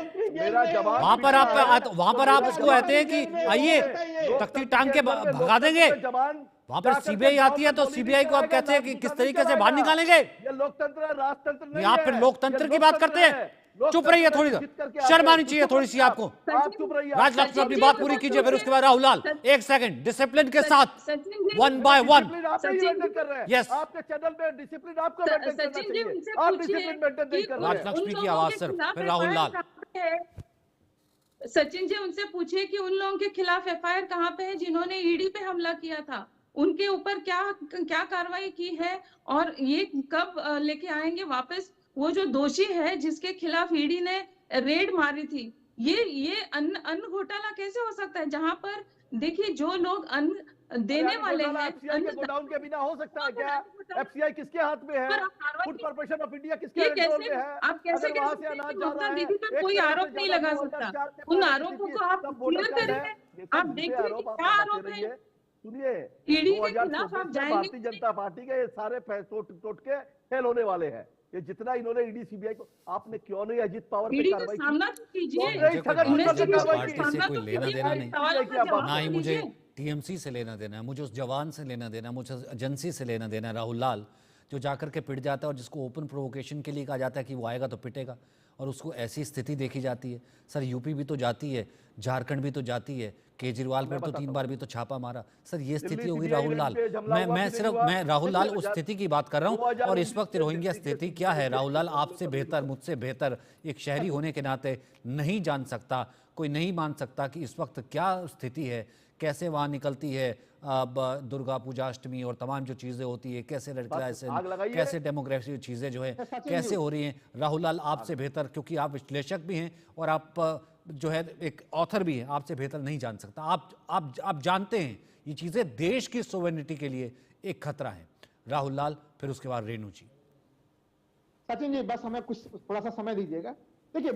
वहां पर आप उसको कहते हैं कि आइए तख्ती टांग के भगा देंगे। वहां पर सीबीआई आती है तो सीबीआई को आप कहते हैं कि किस तरीके से बाहर निकालेंगे। ये लोकतंत्र राजतंत्र नहीं है। आप फिर लोकतंत्र की बात करते हैं। चुप रहिए, थोड़ी शर्म आनी चाहिए थोड़ी सी आपको। राजलक्ष्मी अपनी बात पूरी कीजिए, फिर उसके बाद राहुल लाल। एक सेकंड, डिसिप्लिन के साथ 1 by 1। यस, आपके चैनल में डिसिप्लिन आपको मेंटेन करना चाहिए। आप डिसिप्लिन मेंटेन नहीं कर रहे हैं। राजलक्ष्मी की आवाज सिर्फ, फिर राहुल लाल। सचिन जी उनसे पूछिए कि उन लोगों के खिलाफ एफआईआर कहाँ पे है जिन्होंने ईडी पे हमला किया था, उनके ऊपर क्या कार्रवाई की है और ये कब लेके आएंगे वापस वो जो दोषी है जिसके खिलाफ ईडी ने रेड मारी थी। ये अन्न घोटाला कैसे हो सकता है जहां पर देखिए जो लोग अन्न देने वाले हैं, एफसीआई के गोडाउन के बिना हो सकता है क्या? एफसीआई किसके हाथ में है? फूड कॉर्पोरेशन ऑफ इंडिया किसके कंट्रोल में है? आप कैसे कह सकते हैं कि ममता दीदी पर कोई आरोप नहीं लगा सकता? उन आरोपों को आप क्लियर करें। आप देखिए क्या आरोप है। सुनिए, ईडी के खिलाफ आप जाएंगे, भारतीय जनता पार्टी के सारे टोट के फेल होने वाले हैं। ये जितना इन्होंने ईडी सीबीआई को, आपने क्यों नहीं अजीत पवार पे कार्रवाई की? सामना कीजिए। पार्टी से कोई लेना देना नहीं, ना ही मुझे टीएमसी से लेना देना है, मुझे उस जवान से लेना देना है, मुझे एजेंसी से लेना देना है। राहुल लाल जो जाकर के पिट जाता है और जिसको ओपन प्रोवोकेशन के लिए कहा जाता है कि वो आएगा तो पिटेगा, और उसको ऐसी स्थिति देखी जाती है। सर यूपी भी तो जाती है, झारखंड भी तो जाती है, केजरीवाल पर तो 3 बार भी तो छापा मारा। सर ये स्थिति होगी राहुल लाल। मैं राहुल लाल उस स्थिति की बात कर रहा हूं। और इस वक्त रोहिंग्या स्थिति क्या है राहुल लाल, आपसे बेहतर, मुझसे बेहतर एक शहरी होने के नाते नहीं जान सकता, कोई नहीं मान सकता कि इस वक्त क्या स्थिति है, कैसे वहां निकलती है दुर्गा पूजा, अष्टमी और तमाम जो चीजें होती है, कैसे कैसे डेमोग्राफी चीजें जो है कैसे हो रही हैं। राहुल लाल आपसे बेहतर, क्योंकि आप विश्लेषक भी हैं और आप जो है एक ऑथर भी हैं, आपसे बेहतर नहीं जान सकता। आप जानते हैं ये चीजें देश की सोवेनिटी के लिए एक खतरा है। राहुल लाल, फिर उसके बाद रेणु जी। सचिन जी बस हमें कुछ थोड़ा सा समय दीजिएगा। देखिए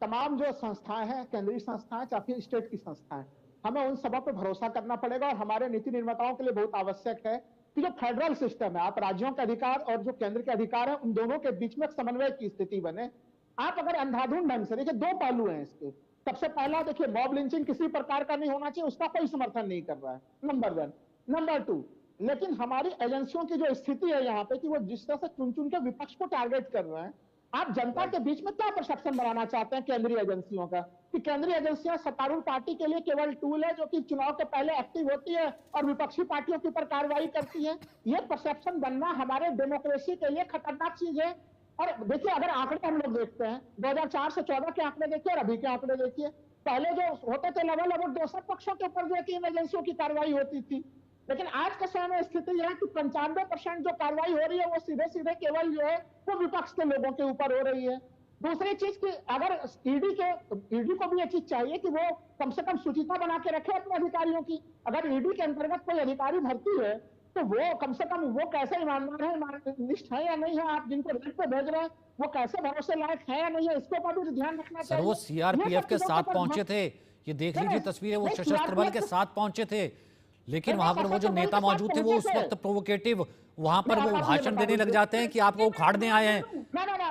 तमाम जो संस्थाएं हैं, केंद्रीय संस्थाएं चाहे स्टेट की संस्थाएं, हमें उन सबों पर भरोसा करना पड़ेगा। और हमारे नीति निर्माताओं के लिए बहुत आवश्यक है कि जो फेडरल सिस्टम है, आप राज्यों के अधिकार और जो केंद्र के अधिकार है, उन दोनों के बीच में समन्वय की स्थिति बने। आप अगर अंधाधुंध ढंग से देखिए, 2 पहलू हैं इसके। सबसे पहला देखिए, मॉब लिंचिंग किसी प्रकार का नहीं होना चाहिए, उसका कोई समर्थन नहीं कर रहा है, नंबर 1। नंबर 2, लेकिन हमारी एजेंसियों की जो स्थिति है यहाँ पे कि वो जिस तरह से चुन के विपक्ष को टारगेट कर रहे हैं, आप जनता के बीच में क्या परसेप्शन बनाना चाहते हैं केंद्रीय एजेंसियों का, कि केंद्रीय एजेंसियां सत्तारूढ़ पार्टी के लिए केवल टूल है जो कि चुनाव के पहले एक्टिव होती है और विपक्षी पार्टियों के ऊपर कार्रवाई करती है। ये परसेप्शन बनना हमारे डेमोक्रेसी के लिए खतरनाक चीज है। और देखिए अगर आंकड़े हम लोग देखते हैं, 2004 से 14 के आंकड़े देखिए और अभी के आंकड़े देखिए, पहले जो होते थे लगभग 200 पक्षों के ऊपर जो है कि इन एजेंसियों की कार्रवाई होती थी, लेकिन आज के समय में स्थिति यह है कि 95% जो कार्रवाई हो रही है वो सीधे सीधे केवल जो है वो विपक्ष के लोगों के ऊपर हो रही है। दूसरी चीज की अगर ईडी को भी ये चीज चाहिए कि वो कम से कम सुचिता बना के रखे अपने अधिकारियों की। अगर ईडी के अंतर्गत कोई अधिकारी भर्ती है तो वो कम से कम वो कैसे ईमानदार है, ईमाननिष्ठ है या नहीं है, आप जिनको रेट पे भेज रहे हैं वो कैसे भरोसे लायक है या नहीं है, इसके ऊपर भी ध्यान रखना चाहिए। सर वो सीआरपीएफ के साथ पहुंचे थे, ये देख लीजिए तस्वीरें, वो सशस्त्र बल के साथ पहुंचे थे, लेकिन वहां पर वो जो नेता मौजूद थे वो उस वक्त प्रोवोकेटिव वहां पर वो भाषण देने लग जाते हैं कि आपको उखाड़ने आए हैं।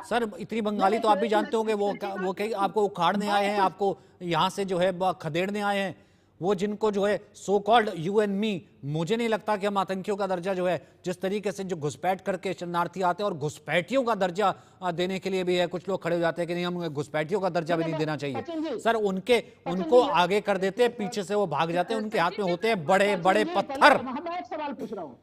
सर इतनी बंगाली तो आप भी जानते होंगे, वो आपको उखाड़ने आए हैं, आपको यहाँ से जो है खदेड़ने आए हैं। वो जिनको जो है so called you and me, मुझे नहीं लगता कि हम आतंकियों का दर्जा जो है, जिस तरीके से जो घुसपैठ करके शरणार्थी आते हैं और घुसपैठियों का दर्जा देने के लिए भी है, कुछ लोग खड़े हो जाते हैं कि नहीं हम घुसपैठियों का दर्जा भी नहीं देना चाहिए। सर उनको आगे कर देते हैं, पीछे से वो भाग जाते हैं, उनके हाथ में होते हैं बड़े बड़े पत्थर। मैं एक सवाल पूछ रहा हूँ,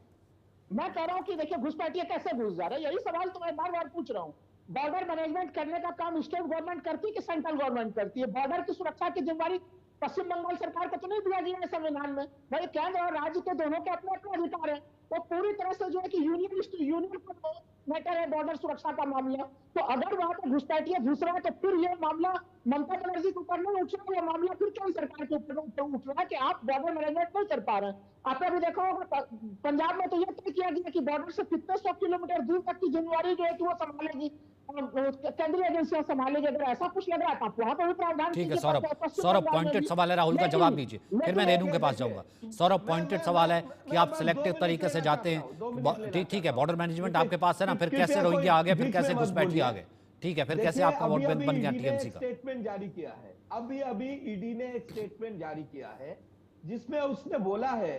मैं कह रहा हूँ कि देखिए घुसपैठिए कैसे घुस जा रहे हैं, यही सवाल तो मैं बार बार पूछ रहा हूँ। बॉर्डर मैनेजमेंट करने का काम स्टेट गवर्नमेंट करती है कि सेंट्रल गवर्नमेंट करती है? बॉर्डर की सुरक्षा की जिम्मेदारी पश्चिम बंगाल सरकार को तो नहीं दिया गया है संविधान में। भाई केंद्र और राज्य के दोनों के अपने अपने अधिकार है, तो पूरी तरह से जो है कि यूनियन को मैटर है बॉर्डर सुरक्षा का मामला। तो अगर वहां पर घुसपैठिए घुस रहा है तो फिर यह मामला ममता बनर्जी के ऊपर नहीं उठ रहा, यह मामला फिर केंद्र सरकार के ऊपर उठ रहा है कि आप बॉर्डर मैनेजमेंट नहीं कर पा रहे हैं। आपने भी देखा होगा पंजाब में तो यह तय किया गया कि बॉर्डर से कितने 100 किलोमीटर दूर तक की जिम्मेवारी जो है कि वो संभालेगी, केंद्रीय एजेंसियां संभालेगी। अगर ऐसा कुछ लग रहा है तो वहां पर भी प्रावधान। ठीक है सौरभ पॉइंटेड सवाल है, राहुल का जवाब दीजिए, फिर मैं रेणु के पास जाऊंगा। सौरभ पॉइंटेड सवाल है कि आप सिलेक्टिव तरीके से जाते हैं, ठीक है, बॉर्डर मैनेजमेंट आपके पास है ना, फिर कैसे रोहिंग्या आ गए, फिर कैसे घुसपैठी आ गए, ठीक है, फिर कैसे आपका वोट बैंक बन गया टीएमसी का? स्टेटमेंट जारी किया है, अभी ईडी ने एक स्टेटमेंट जारी किया है जिसमें उसने बोला है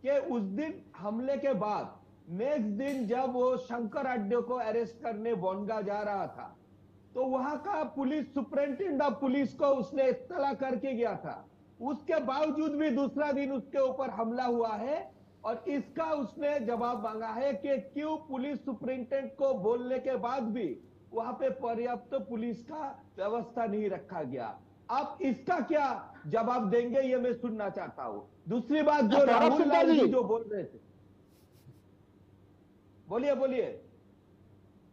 कि उस दिन हमले के बाद नेक्स्ट दिन जब वो शंकर अड्डे को अरेस्ट करने बोनगा जा रहा था तो वहां का पुलिस सुपरिंटेंडेंट ऑफ पुलिस को उसने इत्तला करके गया था। उसके बावजूद भी दूसरा दिन उसके ऊपर हमला हुआ है और इसका उसने जवाब मांगा है कि क्यों पुलिस सुपरिंटेंडेंट को बोलने के बाद भी वहां पे पर्याप्त पुलिस का व्यवस्था नहीं रखा गया। आप इसका क्या जवाब देंगे ये मैं सुनना चाहता हूं। दूसरी बात जो राहुल लाल जी जो बोल रहे थे, बोलिए।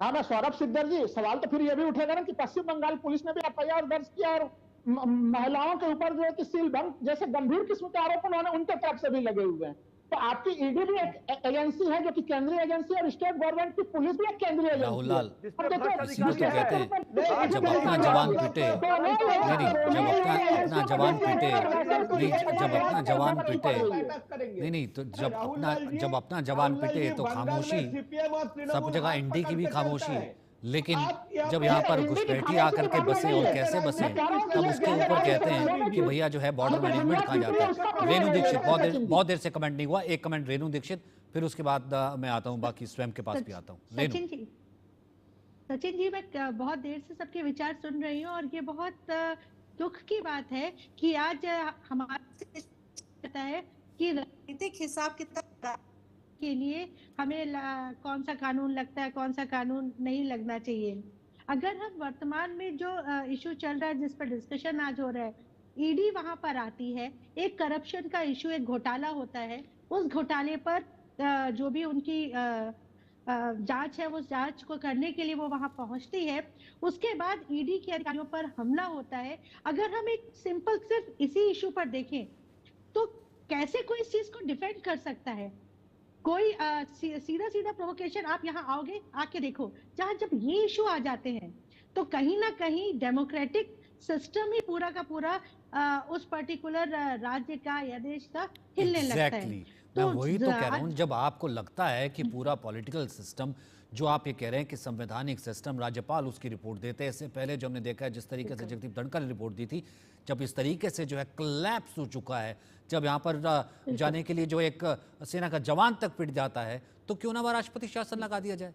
हाँ मैं सौरभ सिद्धर जी, सवाल तो फिर ये भी उठेगा ना कि पश्चिम बंगाल पुलिस ने भी एफआईआर दर्ज किया और महिलाओं के ऊपर जो है कि सील भंग जैसे गंभीर किस्म के आरोप उन्होंने उनके तरफ से भी लगे हुए हैं। तो आपकी ईडी भी एक एजेंसी है जो कि केंद्रीय एजेंसी और स्टेट गवर्नमेंट की पुलिस भी एक केंद्रीय एजेंसी है। राहुल लाल इसी को तो कहते हैं जब अपना जवान पीटे, जब अपना जवान पीटे नहीं तो जब अपना जवान पीटे तो खामोशी, सब जगह एनडी की भी खामोशी, लेकिन जब यहाँ पर घुसपैठी आकर के बसे और कैसे बसे तब उसके ऊपर कहते हैं कि भैया जो है बॉर्डर मैनेजमेंट कहाँ जाता है। रेणु दीक्षित, बहुत देर से कमेंट नहीं हुआ, एक कमेंट रेणु दीक्षित, फिर उसके बाद मैं आता हूँ, बाकी स्वयं के पास भी आता हूँ। सचिन जी मैं बहुत देर से सबके विचार सुन रही हूँ और ये बहुत दुख की बात है कि आज हमारे पता है कि राजनीतिक हिसाब किताब के लिए हमें कौन सा कानून लगता है, कौन सा कानून नहीं लगना चाहिए। अगर हम वर्तमान में जो इशू चल रहा है जिस पर डिस्कशन आज हो रहा है, ईडी वहां पर आती है, एक करप्शन का इशू, एक घोटाला होता है, उस घोटाले पर जो भी उनकी जांच है उस जांच को करने के लिए वो वहां पहुंचती है। उसके बाद ईडी के अधिकारियों पर हमला होता है। अगर हम एक सिंपल सिर्फ इसी इशू पर देखें तो कैसे कोई इस चीज को डिफेंड कर सकता है? कोई सीधा प्रोवोकेशन, आप यहाँ आओगे आके देखो, जहां जब ये इशू आ जाते हैं तो कहीं ना कहीं डेमोक्रेटिक सिस्टम ही पूरा का पूरा उस पर्टिकुलर राज्य का या देश का हिलने लगता है। मैं वही तो कह रहा हूँ, जब आपको लगता है कि पूरा पॉलिटिकल सिस्टम, जो आप ये कह रहे हैं कि संवैधानिक सिस्टम, राज्यपाल उसकी रिपोर्ट देते हैं, इससे पहले जो हमने देखा है जिस तरीके से जगदीप धनखड़ ने रिपोर्ट दी थी, जब इस तरीके से जो है कोलैप्स हो चुका है, जब यहाँ पर जाने के लिए जो एक सेना का जवान तक पिट जाता है, तो क्यों ना वह राष्ट्रपति शासन लगा दिया जाए,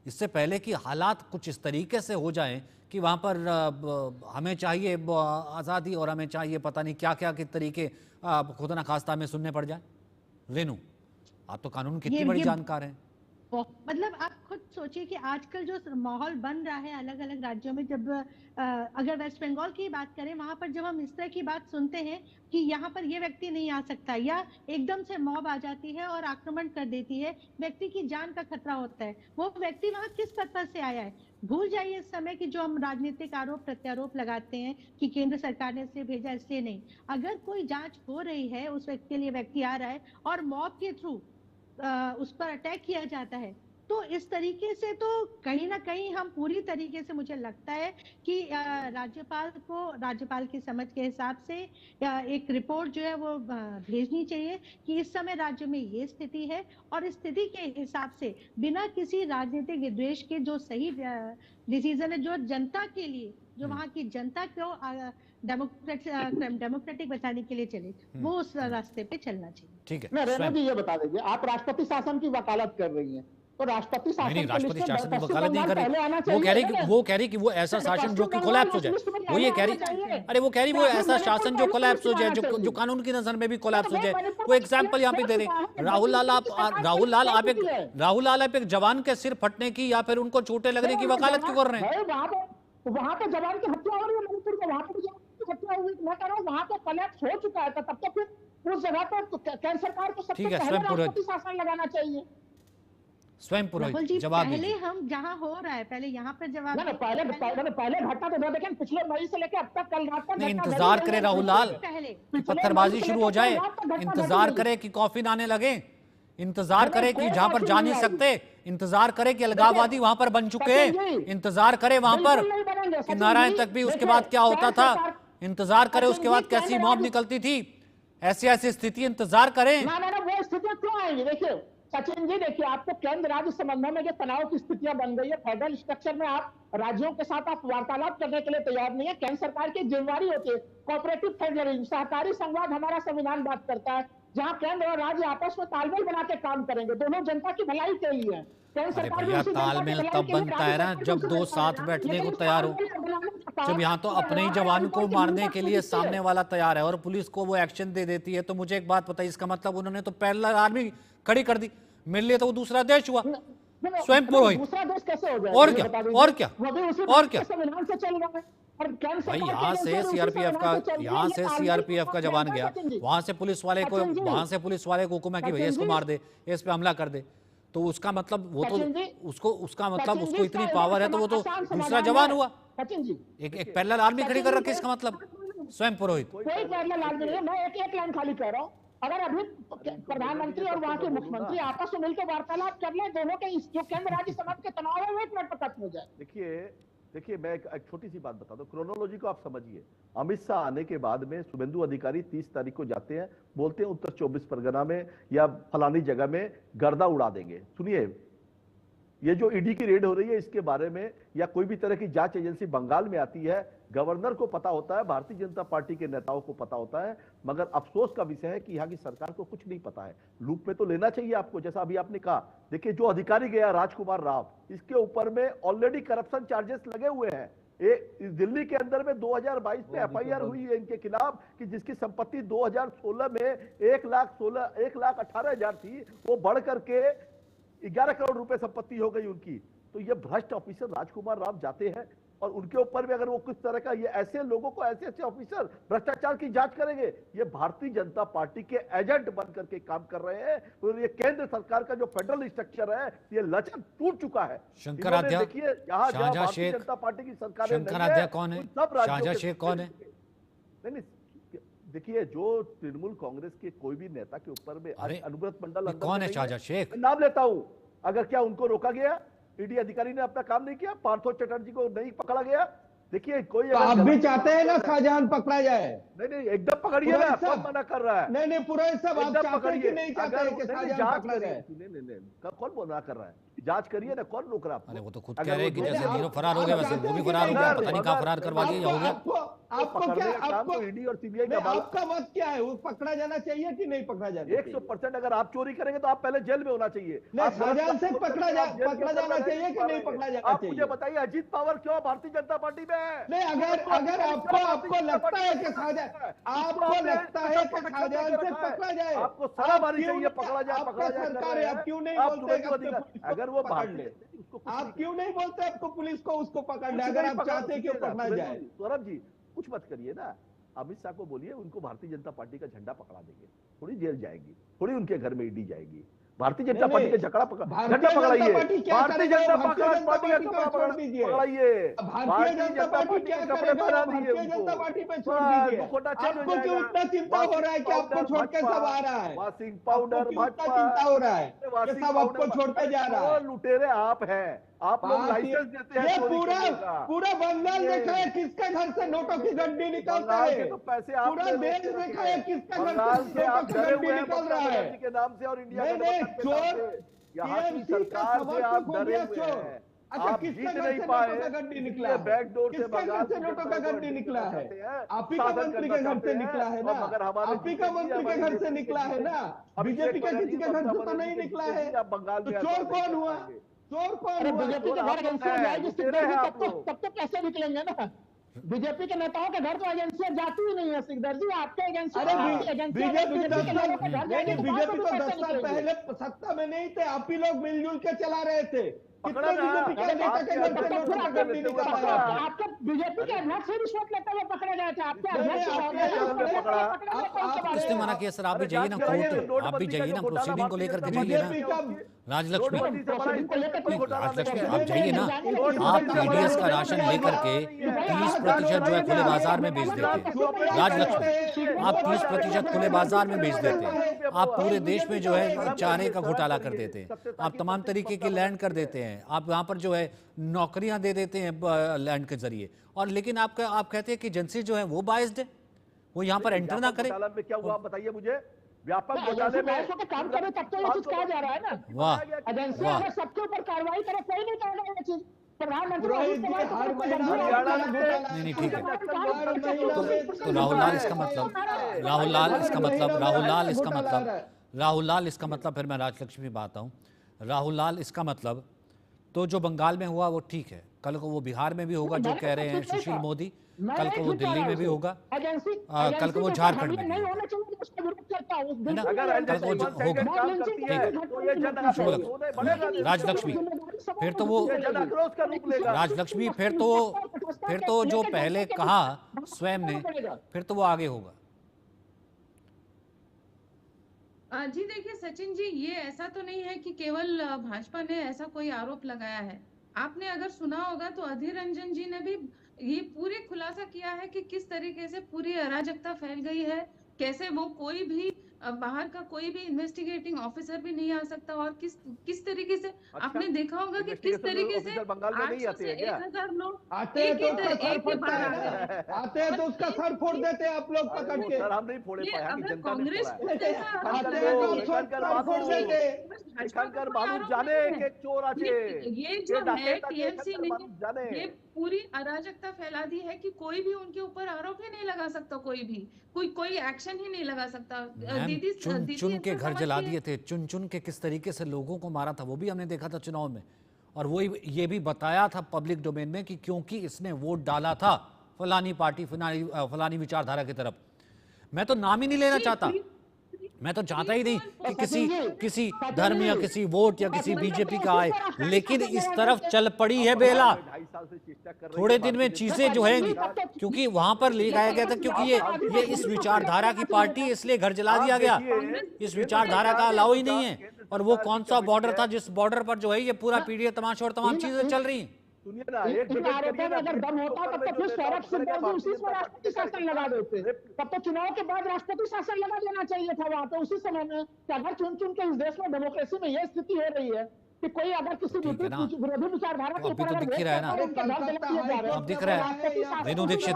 इससे पहले कि हालात कुछ इस तरीके से हो जाएं कि वहाँ पर हमें चाहिए आज़ादी और हमें चाहिए पता नहीं क्या क्या के तरीके खुदा न खास्ता में सुनने पड़ जाए। रेणु, आप तो कानून की कितनी बड़ी जानकार हैं। मतलब आप खुद सोचिए कि आजकल जो माहौल बन रहा है अलग अलग राज्यों में, जब अगर वेस्ट बंगाल की बात करें, वहां पर जब हम इस तरह की बात सुनते हैं कि यहाँ पर ये व्यक्ति नहीं आ सकता, या एकदम से मॉब आ जाती है और आक्रमण कर देती है, व्यक्ति की जान का खतरा होता है, वो व्यक्ति वहां किस पर्पज से आया है? भूल जाइए इस समय कि जो हम राजनीतिक आरोप प्रत्यारोप लगाते हैं कि केंद्र सरकार ने इसलिए भेजा, इसलिए नहीं। अगर कोई जांच हो रही है, उस व्यक्ति के लिए व्यक्ति आ रहा है और मॉब के थ्रू उस पर अटैक किया जाता है। तो इस तरीके से तो कहीं ना कहीं हम पूरी तरीके से, मुझे लगता है कि राज्यपाल की समझ के हिसाब से एक रिपोर्ट जो है वो भेजनी चाहिए कि इस समय राज्य में ये स्थिति है, और इस स्थिति के हिसाब से बिना किसी राजनीतिक द्वेष के जो सही डिसीजन है, जो जनता के लिए, जो वहां की जनता को डेमोक्रेटिक बताने के लिए चले, वो उस रास्ते पे चलना चाहिए। ठीक है, मैं रेणु जी ये बता दीजिए, आप राष्ट्रपति शासन की वकालत कर रही हैं, तो राष्ट्रपति शासन नहीं, राष्ट्रपति शासन की वकालत नहीं कर पहले आना रही। वो कह रही कि वो ऐसा शासन जो कि कोलैप्स हो जाए, वो ये कह रही, अरे वो कह रही वो ऐसा शासन जो कोलैप्स हो जाए, जो कानून की नजर में भी कोलैप्स हो जाए। वो एग्जांपल यहाँ पे दे रहे। राहुल लाल आप एक जवान के सिर फटने की या फिर उनको चोटें लगने की वकालत क्यों कर रहे हैं? वहां पे जवान की हत्या हो रही है, मणिपुर में वहां पे जवान की हत्या हुई। मैं कह रहा हूँ वहां पे कोलैप्स हो चुका है, तब तो फिर उस जगह पर केंद्र सरकार को सबसे पहले राष्ट्रपति शासन लगाना चाहिए। स्वयं पुरोहित जवाब पहले हम जहां हो रहा है, पहले यहाँ पर जवाब पहले घटना तो देखें, पिछले मई से लेकर अब तक कल रात तक इंतजार करे राहुल लाल, पत्थरबाजी शुरू हो जाए, इंतजार करे कि कॉफिन आने लगे, इंतजार करे कि जहां पर जा नहीं सकते, इंतजार करे कि अलगाववादी वहां पर बन चुके हैं, इंतजार करे वहां पर कि नारायण तक भी उसके बाद क्या होता था, इंतजार करे उसके बाद कैसी मॉब निकलती थी, ऐसी स्थिति इंतजार करें। वो स्थितियां क्यों आएंगी? देखिए सचिन जी, देखिए आपको केंद्र राज्य संबंधों में जो तनाव की स्थितियां बन गई है, फेडरल स्ट्रक्चर में आप राज्यों के साथ आप वार्तालाप करने के लिए तैयार नहीं है। केंद्र सरकार की जिम्मेवारी होती है कोऑपरेटिव फेडरलिज्म, सहकारी संवाद हमारा संविधान बात करता है, जहां केंद्र और राज्य आपस में तालमेल बना के काम करेंगे, दोनों जनता की भलाई के लिए। अरे भैया, तालमेल तब बनता है ना जब दो साथ बैठने को तैयार हो। जब यहाँ तो अपने ही जवान को मारने के लिए सामने वाला तैयार है और पुलिस को वो एक्शन दे देती है, तो मुझे एक बात बताइए, इसका मतलब उन्होंने तो पैरेलल आर्मी खड़ी कर दी, मेरे लिए तो वो दूसरा देश हुआ। स्वयं पुरोहित दूसरा देश कैसे हो जाएगा? और क्या संविधान से चल रहा है। भाई यहाँ से सीआरपीएफ का जवान गया, वहां से पुलिस वाले को हुक्म है कि भैया इसको मार दे, इस पे हमला कर दे, तो उसका मतलब वो तो उसको इतनी पावर है, तो वो तो दूसरा जवान हुआ। एक पैरेलल आर्मी खड़ी कर रखी, इसका मतलब स्वयं पुरोहित। कोई पैरेलल आर्मी नहीं है, मैं एक लाइन खाली कह रहा हूँ, अगर अभी प्रधानमंत्री और वहां के मुख्यमंत्री आपस में मिलकर वार्तालाप कर ले, दोनों के जो केंद्र राज्य संबंध के तनाव है वो 1 मिनट में खत्म हो जाए। देखिए मैं एक छोटी सी बात बता दूं, क्रोनोलॉजी को आप समझिए। अमित शाह आने के बाद में शुभेंदु अधिकारी 30 तारीख को जाते हैं, बोलते हैं उत्तर 24 परगना में या फलानी जगह में गर्दा उड़ा देंगे। सुनिए, ये जो ईडी की रेड हो रही है इसके बारे में, या कोई भी तरह की जांच एजेंसी बंगाल में आती है, गवर्नर को पता होता है, भारतीय जनता पार्टी के नेताओं को पता होता है, मगर अफसोस का विषय है कि यहाँ की सरकार को कुछ नहीं पता है। लूप में तो लेना चाहिए आपको, जैसा अभी आपने कहा। देखिए जो अधिकारी गया राजकुमार राव, इसके ऊपर में ऑलरेडी करप्शन चार्जेस लगे हुए हैं। दिल्ली के अंदर में 2022 में एफआईआर हुई है इनके खिलाफ कि जिसकी संपत्ति 2016 में 1,18,000 थी, वो बढ़ करके 11 करोड़ रुपए संपत्ति हो गई उनकी। तो ये भ्रष्ट ऑफिसर राजकुमार राव जाते हैं और उनके ऊपर में अगर वो किस तरह का, ये ऐसे लोगों को, ऐसे ऑफिसर भ्रष्टाचार की जांच करेंगे, ये भारतीय जनता पार्टी के एजेंट बन करके काम कर रहे हैं। और ये केंद्र सरकार का जो फेडरल स्ट्रक्चर है, ये लचक टूट चुका है। शंकराध्याय, देखिए यहाँ भारतीय जनता पार्टी की सरकार शंकराध्याय कौन है? शाहजहां शेख कौन है? नहीं, देखिए जो तृणमूल कांग्रेस के कोई भी नेता के ऊपर में अनुव्रत मंडल कौन है? शाहजहां शेख नाम लेता हूं। अगर क्या उनको रोका गया? ईडी अधिकारी ने अपना काम नहीं किया? पार्थो चटर्जी को नहीं पकड़ा गया? देखिए कोई तो आप भी चाहते हैं ना शाहजहां पकड़ा जाए? नहीं, एकदम पकड़िए ना, कौन मना कर रहा है? नहीं, पुरोहित साहब आप चाहते हैं कि नहीं चाहते हैं कि शाहजहां पकड़ा जाए? नहीं, कौन मना कर रहा है? जांच करिए ना, कौन रोक रहा है? अरे वो तो खुद कह रहे हैं कि जैसे नीरव फरार हो गया, वैसे वो भी फरार हो गया, पता नहीं कहां फरार करवा दिया हो गया। आपको क्या, आपको ईडी और सीबीआई का आपका मत क्या है? वो पकड़ा जाना चाहिए कि नहीं पकड़ा जाना चाहिए? 100% अगर आप चोरी करेंगे तो आप पहले जेल में होना चाहिए। शाहजहां से पकड़ा जाना चाहिए कि नहीं पकड़ा जाना चाहिए? मुझे बताइए, अजीत पवार क्यों भारतीय जनता पार्टी में है? नहीं, अगर आपको लगता है कि शाहजहां से पकड़ा जाए, आपको शर्म आनी चाहिए। पकड़ा जाए सरकार है, आप क्यों नहीं बोलते? अगर वो पकड़ ले, आप क्यों नहीं बोलते आपको पुलिस को उसको पकड़ना, अगर आप चाहते कि पकड़ा जाए? सौरभ जी कुछ मत करिए ना, अमित शाह को बोलिए उनको भारतीय जनता पार्टी का झंडा पकड़ा देंगे, थोड़ी जेल जाएगी, थोड़ी उनके घर में ईडी जाएगी। भारतीय जनता पार्टी का झगड़ा झंडा पकड़ाइए, भारतीय जनता पार्टी का कपड़ा पकड़ाइए, भारतीय जनता पार्टी क्या करेगा? भारतीय जनता पार्टी पे छोड़ दीजिए। आपको क्यों इतना चिंता हो रहा है कि आपको छोड़ के सब आ रहा है? वॉशिंग पाउडर भाजपा चिंता हो रहा है कि सब आपको छोड़ के जा रहा है। लुटेरे आप हैं, आप लोग लाइसेंस देते हैं। ये पूरा बंगाल देखा है किसके घर से नोटों की गड्डी निकलता है। तो पैसे पूरा देश देखा है किसके घर से नोटों की गड्डी निकल रहा है के नाम से और इंडिया के चोर यहाँ की सरकार से आप डरे हुए हैं। अच्छा, किसके घर से नोटों का गड्डी निकला है? बैकडोर से किसके घर से नोटों का गड्डी निकला है? आप ही का मंत्री के घर से निकला है ना? आप ही का मंत्री के घर से निकला है ना? बीजेपी का किसी के घर से तो नहीं निकला है। तो चोर कौन हुआ? चोर कौन हुआ? बीजेपी के घर एजेंसियां जाएगी तब तो कैसे निकलेंगे ना? बीजेपी के नेताओं के घर तो एजेंसियां जाती ही नहीं है सिकदर जी। आपके बीजेपी तो 10 साल पहले सत्ता में नहीं थे, आप ही लोग मिलजुल के चला रहे थे। कितने बीजेपी के नेता के घर से नोटों का गड्डी निकाला है? आपके बीजेपी के अध्यक्ष से रिश्वत लेते हुए पकड़े गए थे। आपके किसने मना किया सर? आप भी जाइए ना कोर्ट, आप भी जाइए ना, प्रोसीडिंग को लेकर के जाइए ना। राजलक्ष्मी, राजलक्ष्मी आप जाइए ना। आप पीडीएस का राशन लेकर के 30% जो है खुले बाजार में बेच देते हैं। राजलक्ष्मी, आप 30% खुले बाजार में बेच देते हैं। आप पूरे देश में जो है चारे का घोटाला कर देते हैं। आप तमाम तरीके की लैंड कर देते हैं। आप यहाँ पर जो है नौकरियां दे देते हैं लैंड के जरिए। और लेकिन आप कहते हैं कि एजेंसी जो है वो बाइस्ड है, वो यहाँ पर एंटर ना करे। क्या हुआ बताइए मुझे? व्यापक घोटाले में काम करे तब तो ये चीज कहा जा रहा है ना। वाह, एजेंसी अगर सबके ऊपर कार्रवाई करे कोई नहीं कहेगा ये चीज। प्रधानमंत्री नहीं ठीक है। तो राहुल लाल इसका मतलब, राहुल लाल इसका मतलब फिर मैं राजलक्ष्मी बात आऊँ। राहुल लाल इसका मतलब तो जो बंगाल में हुआ वो ठीक है, कल को वो बिहार में भी होगा जो कह रहे हैं सुशील मोदी, कल को वो दिल्ली में भी होगा, कल को वो झारखंड में भी होगा। राजलक्ष्मी फिर तो वो राजलक्ष्मी फिर तो जो पहले कहा स्वयं ने फिर तो वो आगे होगा। जी देखिए सचिन जी, ये ऐसा तो नहीं है कि केवल भाजपा ने ऐसा कोई आरोप लगाया है। आपने अगर सुना होगा तो अधीर रंजन जी ने भी ये पूरे खुलासा किया है कि किस तरीके से पूरी अराजकता फैल गई है, कैसे वो कोई भी बाहर का कोई भी इन्वेस्टिगेटिंग ऑफिसर भी नहीं आ सकता, और किस तरीके से आपने देखा होगा कि किस तरीके से 800 से 1000 लोग आते हैं तो उसका सर फोड़ देते हैं आप लोग पकड़ के। हम नहीं फोड़े पाए, अगर कांग्रेस जाने के चोर आते, ये जो है टीएमसी ने ये पूरी अराजकता फैला दी है कि कोई भी उनके ऊपर आरोप ही नहीं लगा सकता, कोई एक्शन ही नहीं लगा सकता। चुन के घर जला दिए थे, चुन के किस तरीके से लोगों को मारा था वो भी हमने देखा था चुनाव में। और वो ये भी बताया था पब्लिक डोमेन में कि क्योंकि इसने वोट डाला था फलानी पार्टी फलानी विचारधारा की तरफ। मैं तो नाम ही नहीं लेना चाहता, मैं तो चाहता ही नहीं कि किसी धर्म या किसी वोट या किसी बीजेपी का आए, लेकिन इस तरफ चल पड़ी है बेला। थोड़े दिन में चीजें जो है, क्योंकि वहां पर ले जाया गया था, क्योंकि ये इस विचारधारा की पार्टी है इसलिए घर जला दिया गया। इस विचारधारा का अलाउ ही नहीं है। और वो कौन सा बॉर्डर था जिस बॉर्डर पर जो है ये पूरा पीडीएस तमाशा और तमाम चीजें चल रही हैं। सुनिए ना, अगर दम होता तब तो फिर सौरभ सिंह उसी में राष्ट्रपति शासन लगा देते। तब तो चुनाव के बाद राष्ट्रपति शासन लगा देना चाहिए था वहां पे उसी समय में। कि अगर चुन के इस देश में डेमोक्रेसी में यह स्थिति हो रही है कि कोई अगर किसी विरोधी विचारधारा के ऊपर दिख ही रहा है ना, अब दिख रहा है। Renu Dixit,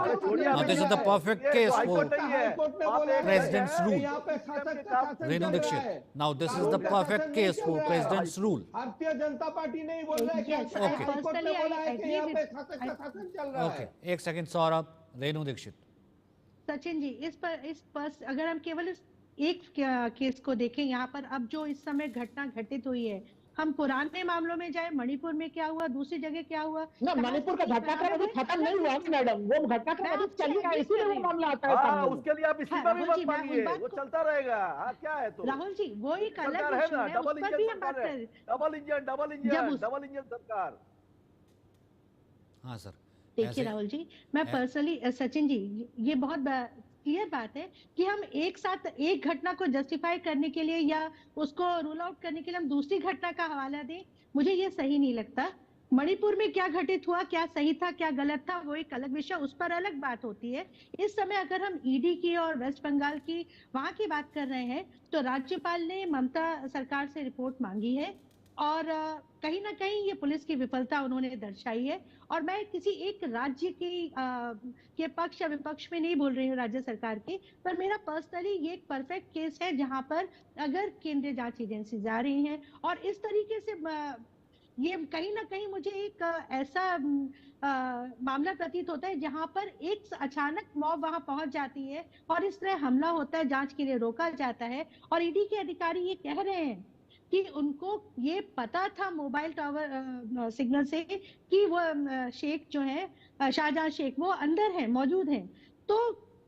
this is the perfect case for president's rule. Renu Dixit, now this is the perfect case for president's rule. Bharatiya Janata party नहीं बोल रहा है कि ओके, एक सेकंड सौरभ। रेणु दीक्षित, सचिन जी, इस पर अगर हम केवल इस एक केस को देखें, यहाँ पर अब जो इस समय घटना घटित हुई है, हम पुराने मामलों में जाए, मणिपुर में क्या हुआ, दूसरी जगह क्या हुआ ना, मणिपुर का घटनाक्रम अभी खत्म नहीं हुआ मैडम, वो घटनाक्रम अभी चल रहा है, इसीलिए वो मामला आता है। उसके लिए आप इसी पर भी मत मानिए, वो चलता रहेगा। क्या है तो राहुल जी, वो एक अलग इशू है, उस पर भी हम बात करें। डबल इंजन सरकार। हाँ सर, देखिए राहुल जी, मैं पर्सनली, सचिन जी, ये बहुत क्लियर बात है कि हम एक साथ एक घटना को जस्टिफाई करने के लिए या उसको रूल आउट करने के लिए हम दूसरी घटना का हवाला दें, मुझे ये सही नहीं लगता। मणिपुर में क्या घटित हुआ, क्या सही था क्या गलत था, वो एक अलग विषय, उस पर अलग बात होती है। इस समय अगर हम ईडी की और वेस्ट बंगाल की वहां की बात कर रहे हैं, तो राज्यपाल ने ममता सरकार से रिपोर्ट मांगी है और कहीं ना कहीं ये पुलिस की विफलता उन्होंने दर्शाई है। और मैं किसी एक राज्य की के पक्ष या विपक्ष में नहीं बोल रही हूँ राज्य सरकार की, पर मेरा पर्सनली ये एक परफेक्ट केस है जहां पर अगर केंद्रीय जांच एजेंसी जा रही है और इस तरीके से ये कहीं ना कहीं मुझे एक ऐसा मामला प्रतीत होता है जहां पर एक अचानक मॉब वहां पहुंच जाती है और इस तरह हमला होता है, जांच के लिए रोका जाता है और ईडी के अधिकारी ये कह रहे हैं कि उनको ये पता था मोबाइल टावर सिग्नल से कि वो शेख जो है शाहजहां शेख वो अंदर है, मौजूद हैं। तो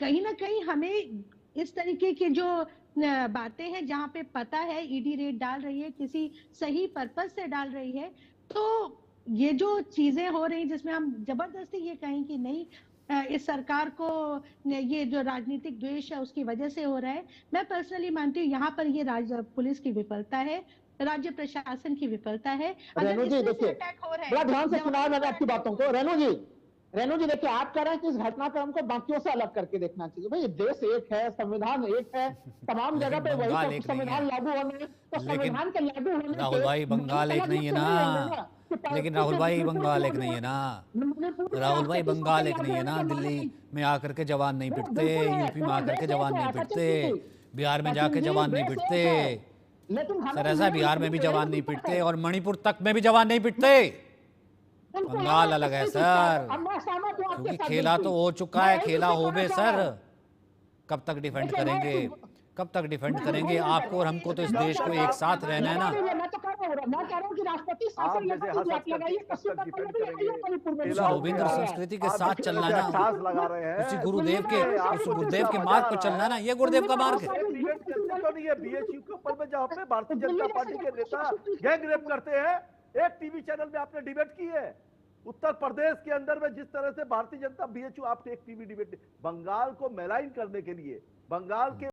कहीं ना कहीं हमें इस तरीके के जो बातें हैं जहां पे पता है ईडी रेड डाल रही है, किसी सही पर्पस से डाल रही है, तो ये जो चीजें हो रही जिसमें हम जबरदस्ती ये कहें कि नहीं इस सरकार को ये जो राजनीतिक द्वेष है उसकी वजह से हो रहा है, मैं पर्सनली मानती हूँ यहाँ पर ये राज्य पुलिस की विफलता है, राज्य प्रशासन की विफलता है। रेणु जी देखिए, बड़ा ध्यान से सुना मैंने आपकी बातों को। रेणु जी देखिए, आप कह रहे हैं कि इस घटनाक्रम को बाकियों से अलग करके देखना चाहिए। भाई देश एक है, संविधान एक है, तमाम जगह पे वही संविधान लागू होने, तो संविधान के लागू होने राहुल भाई बंगाल एक नहीं है ना, लेकिन राहुल भाई बंगाल एक नहीं है ना, राहुल भाई बंगाल एक नहीं है ना। दिल्ली में आकर के जवान नहीं पिटते, यूपी में आकर के जवान नहीं पिटते, बिहार में जाके जवान नहीं पिटते सर, ऐसा बिहार में भी जवान नहीं पिटते और मणिपुर तक में भी जवान नहीं पिटते। बंगाल अलग है सर, क्योंकि खेला तो हो चुका है, खेला हो बे सर। कब तक डिफेंड करेंगे, कब तक डिफेंड करेंगे? आपको और हमको तो इस देश को एक साथ रहना है ना। रविंद्र संस्कृति के साथ चलना है ना, उसी गुरुदेव के मार्ग पर चलना है ना, ये गुरुदेव का मार्ग है। बीएचयू के ऊपर में जहाँ पे भारतीय जनता पार्टी के नेता गैंग रेप करते हैं, एक टीवी चैनल में आपने डिबेट की है। उत्तर प्रदेश के अंदर में जिस तरह से भारतीय जनता बीएचयू, आपने एक टीवी डिबेट, बंगाल को मेलाइन करने के लिए, बंगाल के